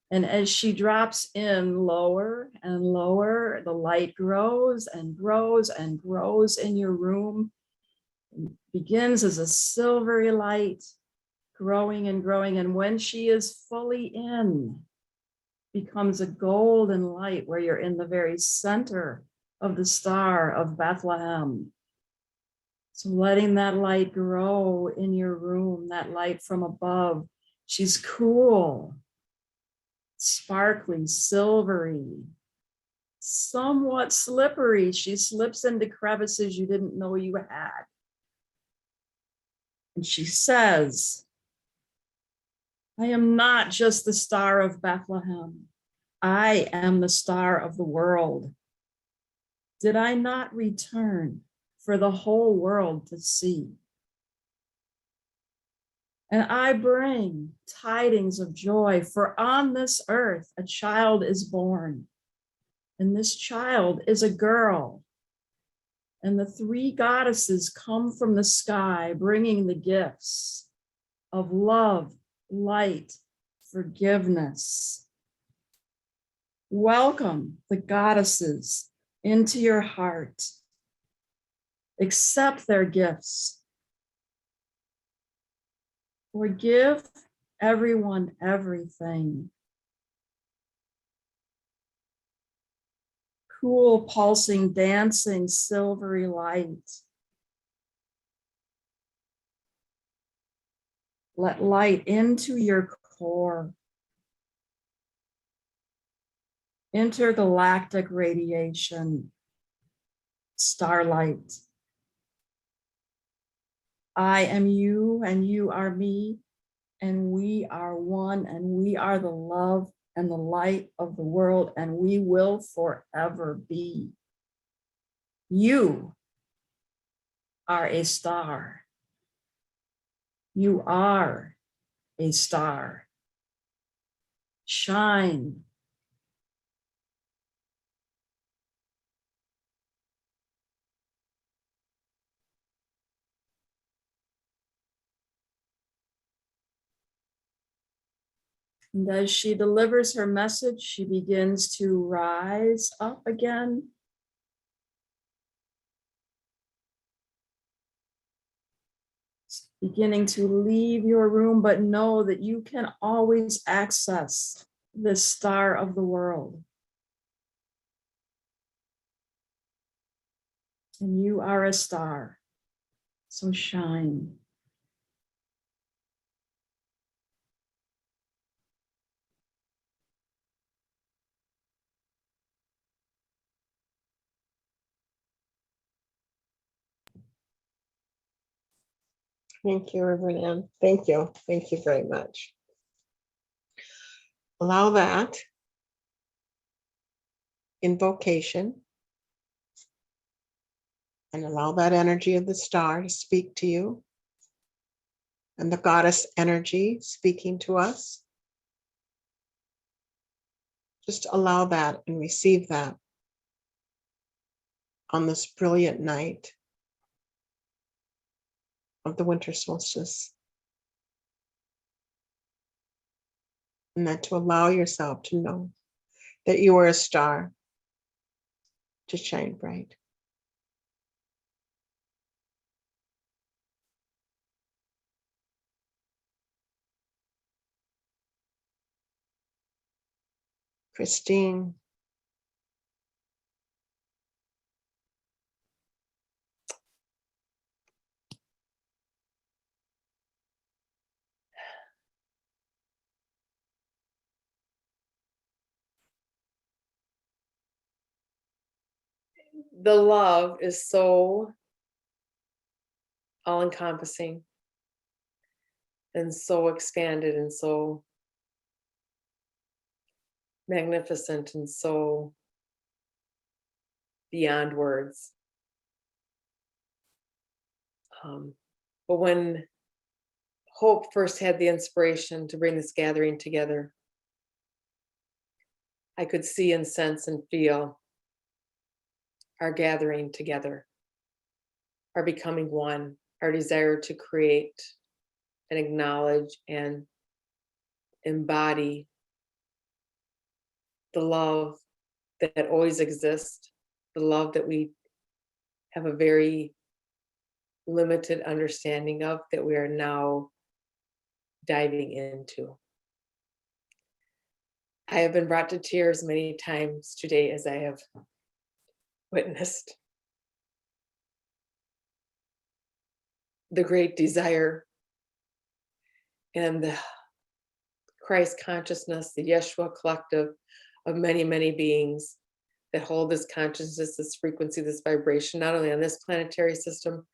And as she drops in lower and lower, the light grows and grows and grows in your room. It begins as a silvery light, growing and growing. And when she is fully in, becomes a golden light where you're in the very center of the Star of Bethlehem. So letting that light grow in your room, that light from above. She's cool, sparkly, silvery, somewhat slippery. She slips into crevices you didn't know you had. And she says, I am not just the Star of Bethlehem. I am the star of the world. Did I not return for the whole world to see? And I bring tidings of joy, for on this earth a child is born, and this child is a girl. And the three goddesses come from the sky, bringing the gifts of love, light, forgiveness. Welcome the goddesses into your heart. Accept their gifts. Forgive everyone everything. Cool, pulsing, dancing, silvery light. Let light into your core. Intergalactic radiation, starlight. I am you and you are me, and we are one, and we are the love and the light of the world, and we will forever be. You are a star. You are a star. Shine. And as she delivers her message, she begins to rise up again. Beginning to leave your room, but know that you can always access this star of the world. and you are a star. So shine. Thank you, Reverend Ann. Thank you. Thank you very much. Allow that invocation and allow that energy of the star to speak to you and the goddess energy speaking to us. Just allow that and receive that on this brilliant night of the winter solstice. And that to allow yourself to know that you are a star to shine bright. Christine. The love is so all encompassing and so expanded and so magnificent and so beyond words. But when Hope first had the inspiration to bring this gathering together, I could see and sense and feel our gathering together, our becoming one, our desire to create and acknowledge and embody the love that always exists, the love that we have a very limited understanding of, that we are now diving into. I have been brought to tears many times today as I have witnessed the great desire and the Christ consciousness, the Yeshua collective of many, many beings that hold this consciousness, this frequency, this vibration, not only on this planetary system,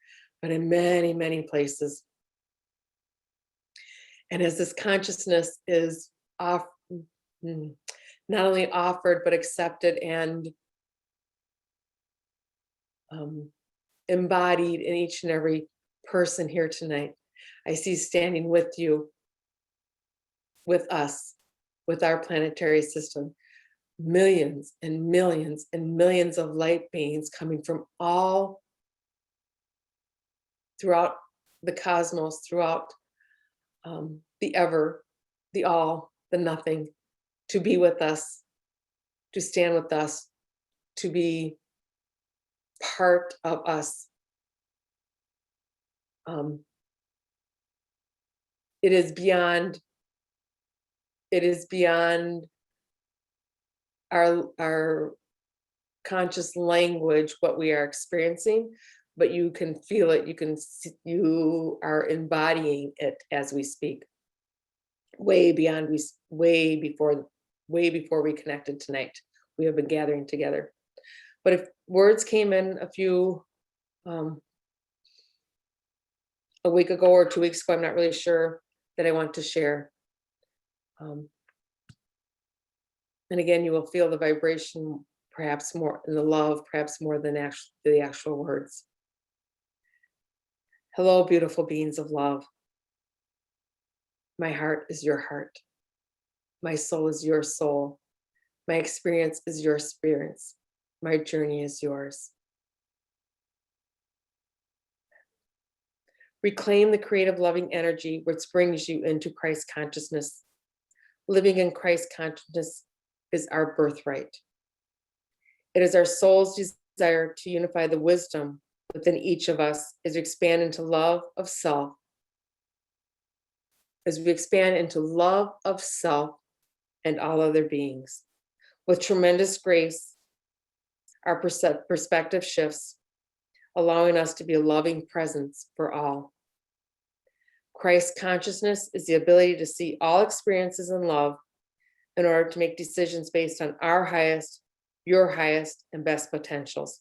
but in many, many places. And as this consciousness is not only offered, but accepted and embodied in each and every person here tonight, I see standing with you, with us, with our planetary system, millions and millions and millions of light beings coming from all throughout the cosmos, throughout the ever, the all, the nothing, to be with us, to stand with us, to be part of us. It is beyond our conscious language what we are experiencing, but you can feel it, you are embodying it as we speak, way before we connected tonight. We have been gathering together. But if words came in a week ago or 2 weeks ago, I'm not really sure, that I want to share. And again, you will feel the vibration, perhaps more, and the love, perhaps more than the actual words. Hello, beautiful beings of love. My heart is your heart. My soul is your soul. My experience is your experience. My journey is yours. Reclaim the creative, loving energy which brings you into Christ consciousness. Living in Christ consciousness is our birthright. It is our soul's desire to unify the wisdom within each of us as we expand into love of self. As we expand into love of self and all other beings. With tremendous grace, our perspective shifts. allowing us to be a loving presence for all. Christ consciousness is the ability to see all experiences in love in order to make decisions based on our highest, your highest, and best potentials.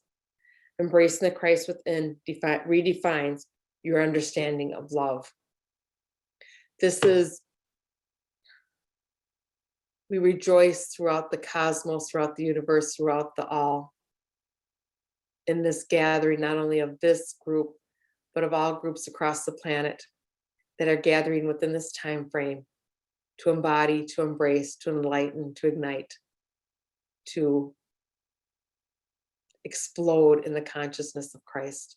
Embracing the Christ within redefines your understanding of love. We rejoice throughout the cosmos, throughout the universe, throughout the all. In this gathering, not only of this group, but of all groups across the planet that are gathering within this time frame to embody, to embrace, to enlighten, to ignite, to explode in the consciousness of Christ.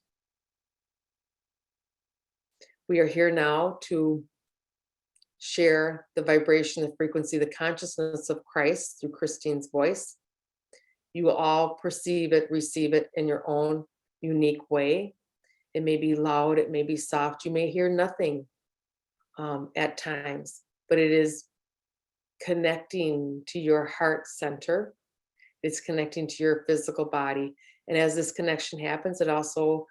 We are here now to share the vibration, the frequency, the consciousness of Christ through Christine's voice. You will all perceive it, receive it in your own unique way. It may be loud, it may be soft, you may hear nothing at times, but it is connecting to your heart center. It's connecting to your physical body. And as this connection happens, it also,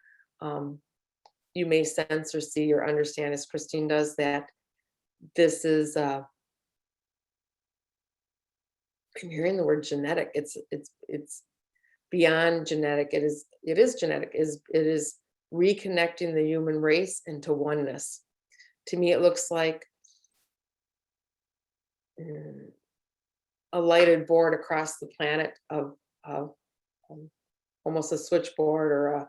you may sense or see or understand, as Christine does, that this is, I'm hearing the word genetic. It's beyond genetic. It is genetic. It is reconnecting the human race into oneness. To me, it looks like a lighted board across the planet of almost a switchboard or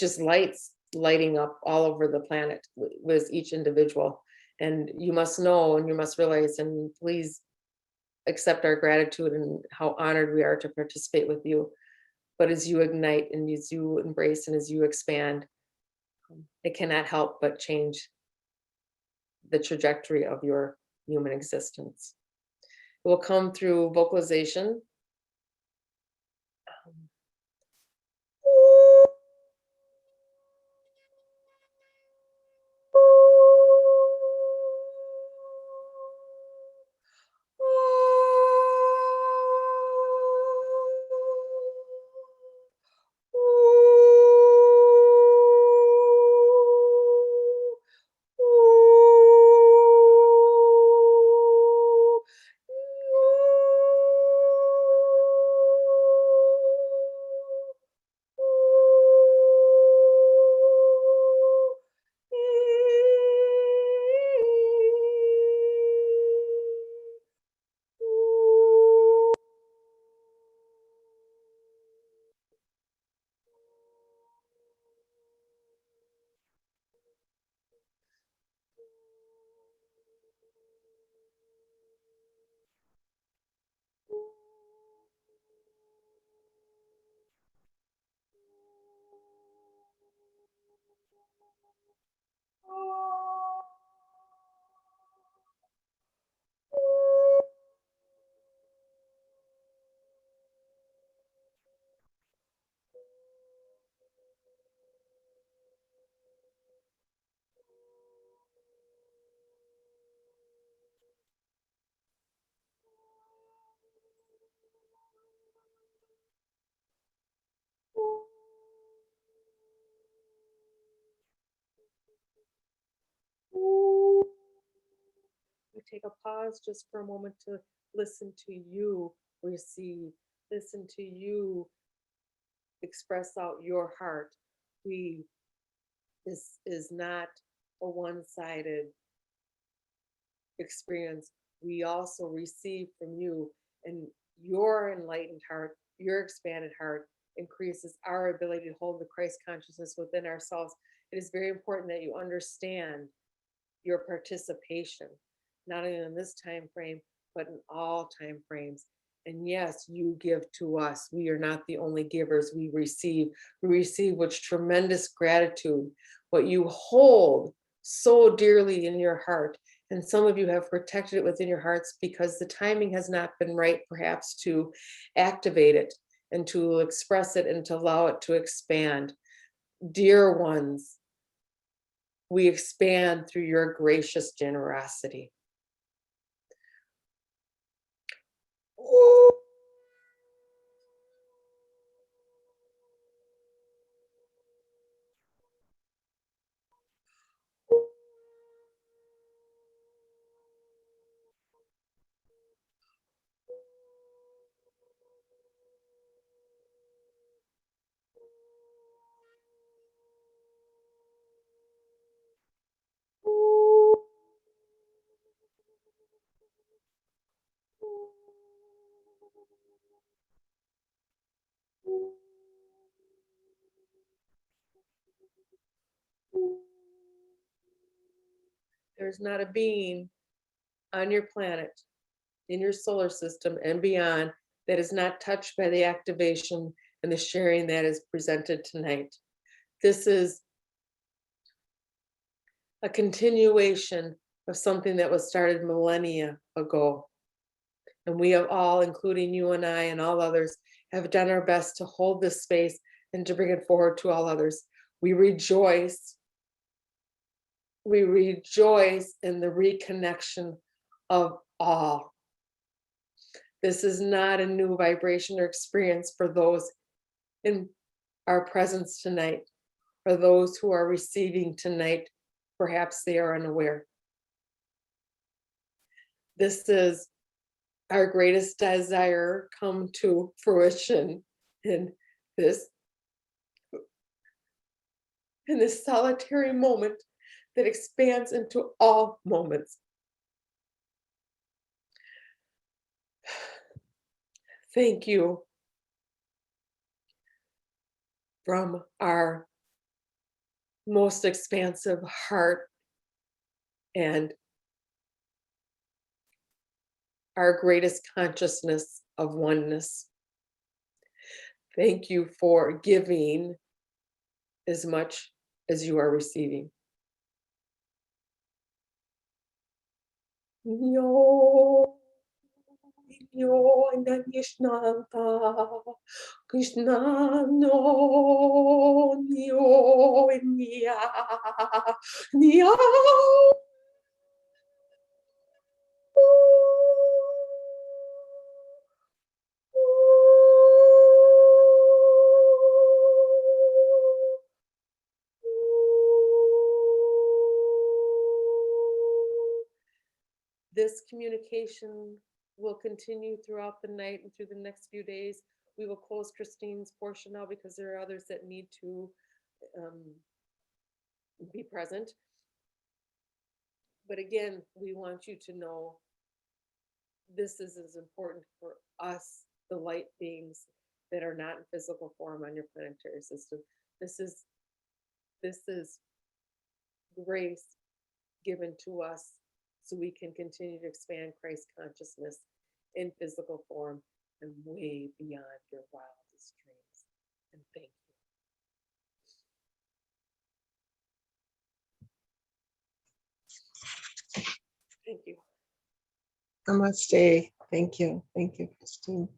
just lights lighting up all over the planet with each individual. And you must know and you must realize, and please accept our gratitude and how honored we are to participate with you. But as you ignite and as you embrace and as you expand, it cannot help but change the trajectory of your human existence. It will come through vocalization. We take a pause just for a moment to listen to you receive, listen to you express out your heart. This is not a one-sided experience. We also receive from you, and your enlightened heart, your expanded heart increases our ability to hold the Christ consciousness within ourselves. It is very important that you understand your participation, not only in this time frame, but in all time frames. And yes, you give to us. We are not the only givers. We receive with tremendous gratitude what you hold so dearly in your heart. And some of you have protected it within your hearts because the timing has not been right, perhaps, to activate it and to express it and to allow it to expand. Dear ones, we expand through your gracious generosity. There's not a being on your planet, in your solar system and beyond, that is not touched by the activation and the sharing that is presented tonight. This is a continuation of something that was started millennia ago. And we have all, including you and I and all others, have done our best to hold this space and to bring it forward to all others. We rejoice in the reconnection of all. This is not a new vibration or experience for those in our presence tonight. For those who are receiving tonight, perhaps they are unaware. This is our greatest desire come to fruition in this solitary moment that expands into all moments. Thank you from our most expansive heart and our greatest consciousness of oneness. Thank you for giving as much as you are receiving. Yo, yo, Krishnanta, Krishna, no, yo, nia, nia. This communication will continue throughout the night and through the next few days. We will close Christine's portion now because there are others that need to be present. But again, we want you to know this is as important for us, the light beings that are not in physical form on your planetary system. This is grace given to us so we can continue to expand Christ consciousness in physical form and way beyond your wildest dreams. And thank you. Thank you. Namaste. Thank you. Thank you, Christine.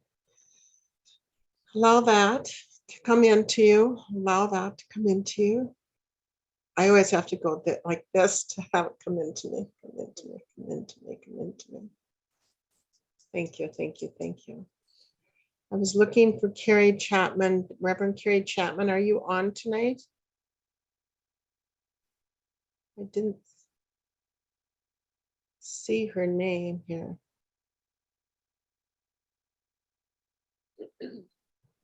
Allow that to come into you. Allow that to come into you. I always have to go like this to have it come into me, come into me, come into me, come into me. Thank you, thank you, thank you. I was looking for Carrie Chapman. Reverend Carrie Chapman, are you on tonight? I didn't see her name here.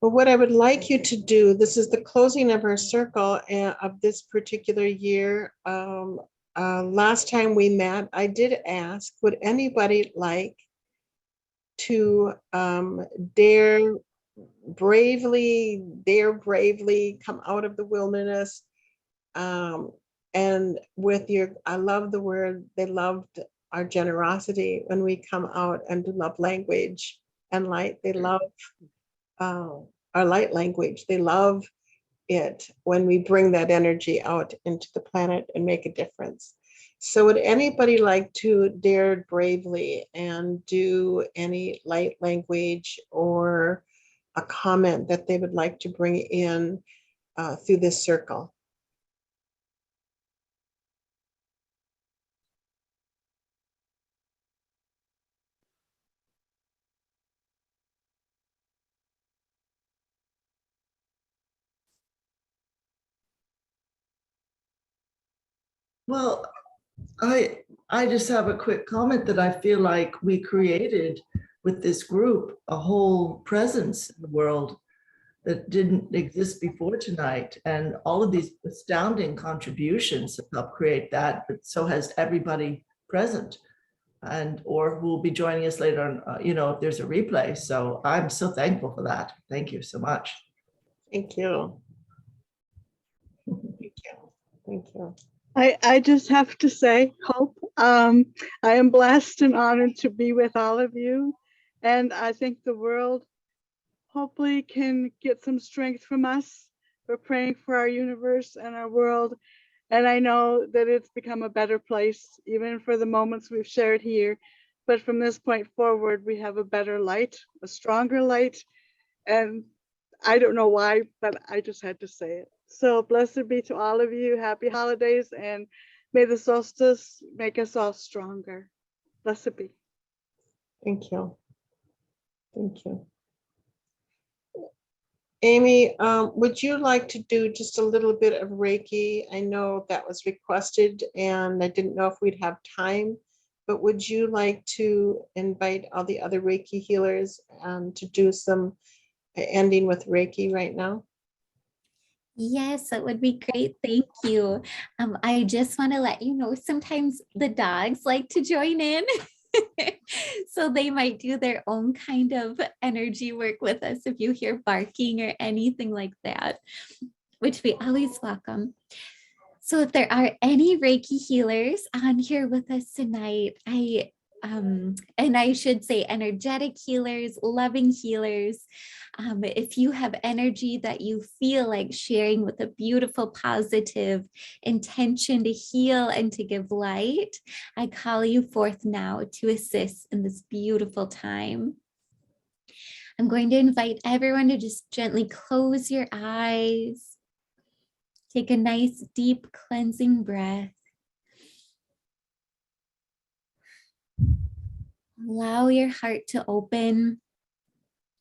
But what I would like you to do, this is the closing of our circle of this particular year. Last time we met, I did ask, would anybody like to dare bravely come out of the wilderness? And with your, I love the word, they loved our generosity when we come out and do love language and light. They love our light language. They love it when we bring that energy out into the planet and make a difference. So would anybody like to dare bravely and do any light language or a comment that they would like to bring in through this circle? Well, I just have a quick comment that I feel like we created with this group a whole presence in the world that didn't exist before tonight. And all of these astounding contributions have helped create that, but so has everybody present. and or who will be joining us later on, if there's a replay. So I'm so thankful for that. Thank you so much. Thank you. Thank you. Thank you. I just have to say, Hope, I am blessed and honored to be with all of you. And I think the world hopefully can get some strength from us. We're praying for our universe and our world. And I know that it's become a better place, even for the moments we've shared here. But from this point forward, we have a better light, a stronger light. And I don't know why, but I just had to say it. So blessed be to all of you. Happy holidays, and may the solstice make us all stronger. Blessed be. Thank you. Thank you. Amy, would you like to do just a little bit of Reiki? I know that was requested and I didn't know if we'd have time, but would you like to invite all the other Reiki healers to do some ending with Reiki right now? Yes, that would be great. Thank you. I just want to let you know, sometimes the dogs like to join in. So they might do their own kind of energy work with us if you hear barking or anything like that, which we always welcome. So if there are any Reiki healers on here with us tonight, and I should say energetic healers, loving healers, if you have energy that you feel like sharing with a beautiful, positive intention to heal and to give light, I call you forth now to assist in this beautiful time. I'm going to invite everyone to just gently close your eyes. Take a nice, deep, cleansing breath. Allow your heart to open.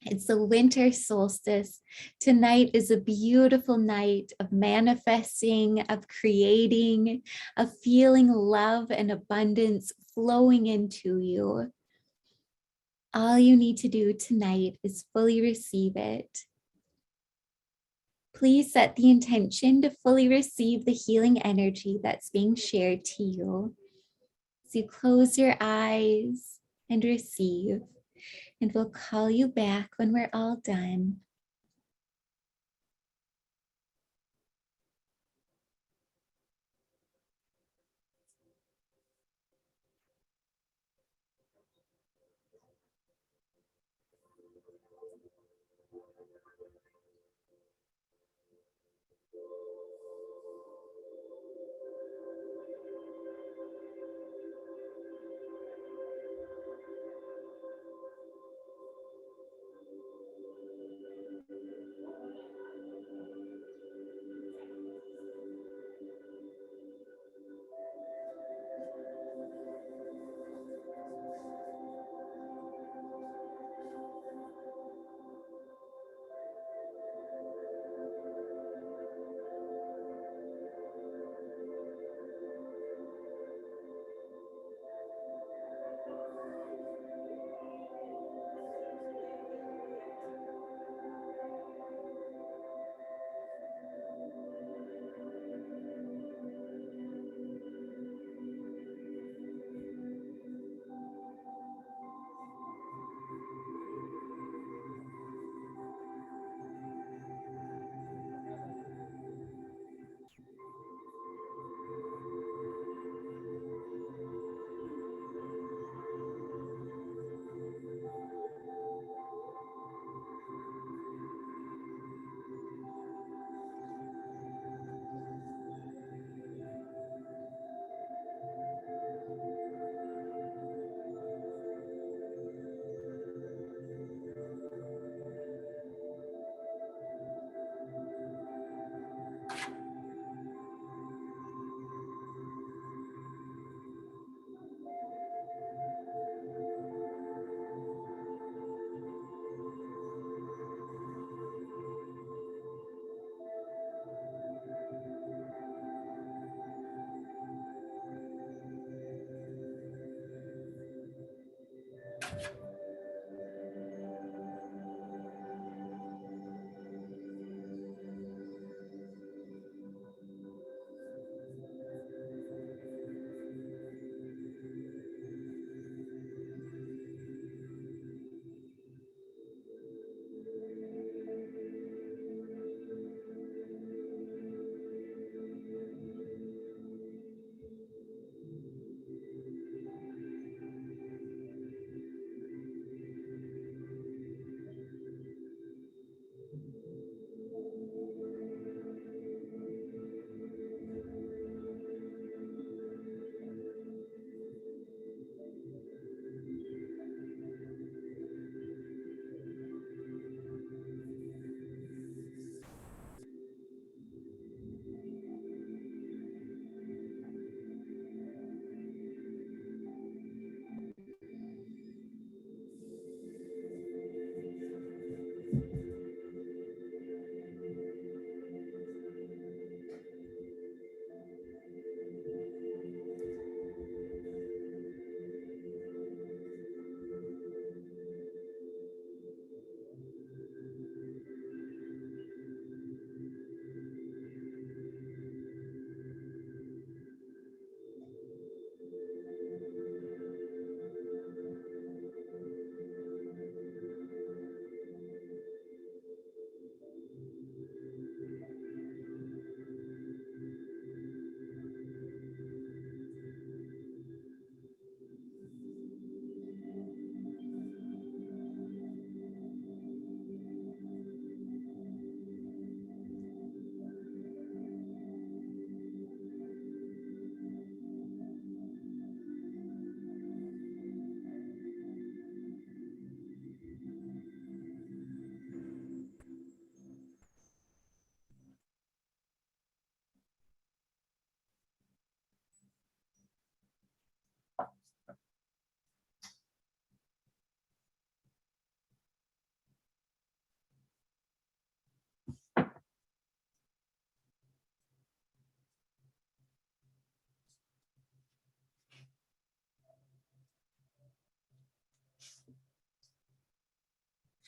It's the winter solstice. Tonight is a beautiful night of manifesting, of creating, of feeling love and abundance flowing into you. All you need to do tonight is fully receive it. Please set the intention to fully receive the healing energy that's being shared to you. So you close your eyes and receive. And we'll call you back when we're all done.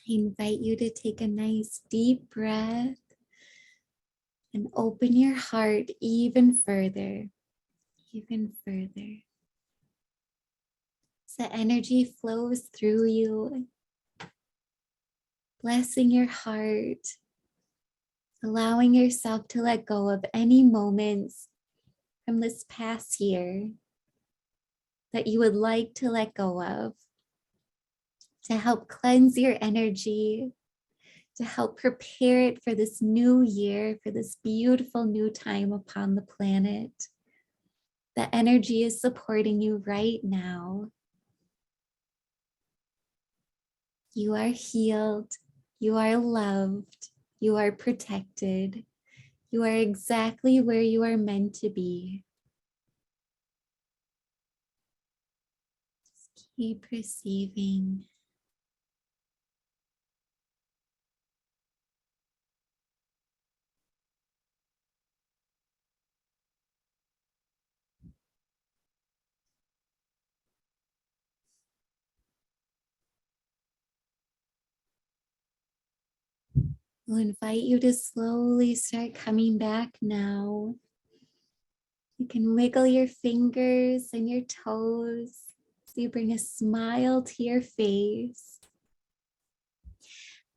I invite you to take a nice deep breath and open your heart even further, even further. So energy flows through you, blessing your heart, allowing yourself to let go of any moments from this past year that you would like to let go of, to help cleanse your energy, to help prepare it for this new year, for this beautiful new time upon the planet. The energy is supporting you right now. You are healed, you are loved, you are protected. You are exactly where you are meant to be. Just keep receiving. I'll invite you to slowly start coming back now. You can wiggle your fingers and your toes so you bring a smile to your face.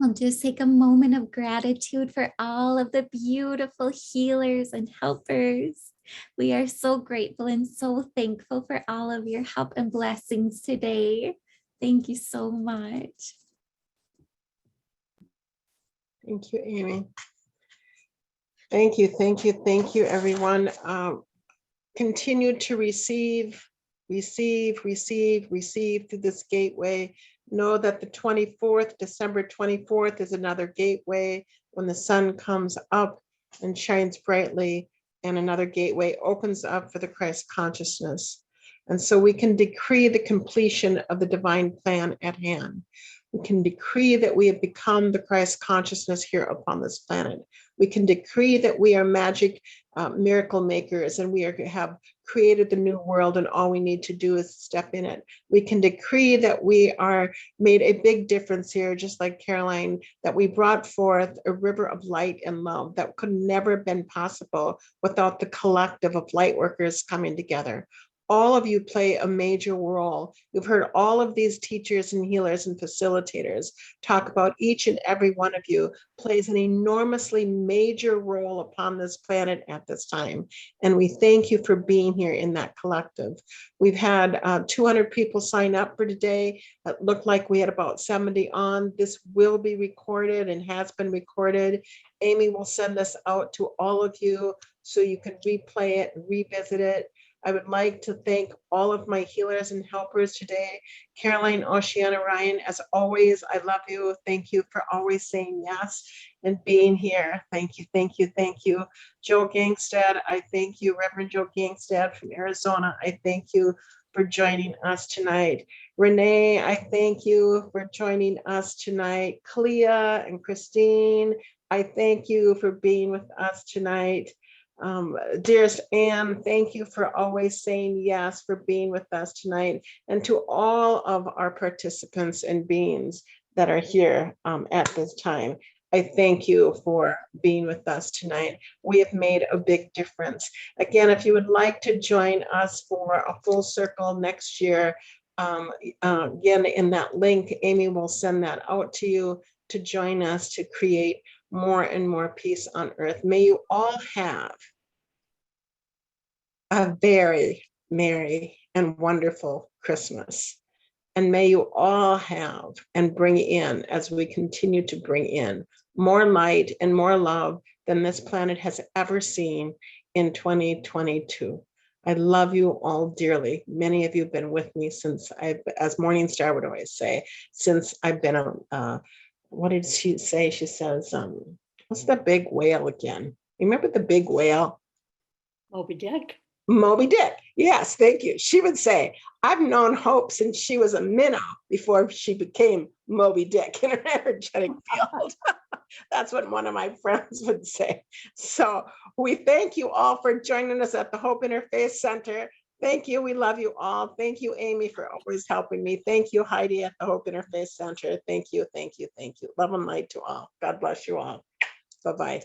I'll just take a moment of gratitude for all of the beautiful healers and helpers. We are so grateful and so thankful for all of your help and blessings today. Thank you so much. Thank you, Amy. Thank you, everyone. Continue to receive through this gateway. Know that the 24th, December 24th is another gateway when the sun comes up and shines brightly, and another gateway opens up for the Christ consciousness. And so we can decree the completion of the divine plan at hand. We can decree that we have become the Christ consciousness here upon this planet. We can decree that we are magic miracle makers, and have created the new world, and all we need to do is step in it. We can decree that we are made a big difference here, just like Caroline, that we brought forth a river of light and love that could never have been possible without the collective of light workers coming together. All of you play a major role. You've heard all of these teachers and healers and facilitators talk about each and every one of you plays an enormously major role upon this planet at this time. And we thank you for being here in that collective. We've had 200 people sign up for today. It looked like we had about 70 on. This will be recorded and has been recorded. Amy will send this out to all of you so you can replay it and revisit it. I would like to thank all of my healers and helpers today. Caroline, Oceana, Ryan, as always, I love you. Thank you for always saying yes and being here. Thank you, thank you, thank you. Joe Gangstad, I thank you. Reverend Joe Gangstad from Arizona, I thank you for joining us tonight. Renee, I thank you for joining us tonight. Clea and Christine, I thank you for being with us tonight. Dearest Anne, thank you for always saying yes, for being with us tonight, and to all of our participants and beings that are here at this time. I thank you for being with us tonight. We have made a big difference. Again, if you would like to join us for a full circle next year, again, in that link, Amy will send that out to you to join us to create more and more peace on earth. May you all have a very merry and wonderful Christmas. And may you all have and bring in, as we continue to bring in, more light and more love than this planet has ever seen in 2022. I love you all dearly. Many of you have been with me since as Morningstar would always say, since I've been what did she say? She says, what's the big whale again? Remember the big whale? Moby Dick. Moby Dick. Yes, thank you. She would say, I've known Hope since she was a minnow before she became Moby Dick in her energetic field. That's what one of my friends would say. So we thank you all for joining us at the Hope Interfaith Center. Thank you. We love you all. Thank you, Amy, for always helping me. Thank you, Heidi at the Hope Interfaith Center. Thank you, thank you, thank you. Love and light to all. God bless you all. Bye-bye.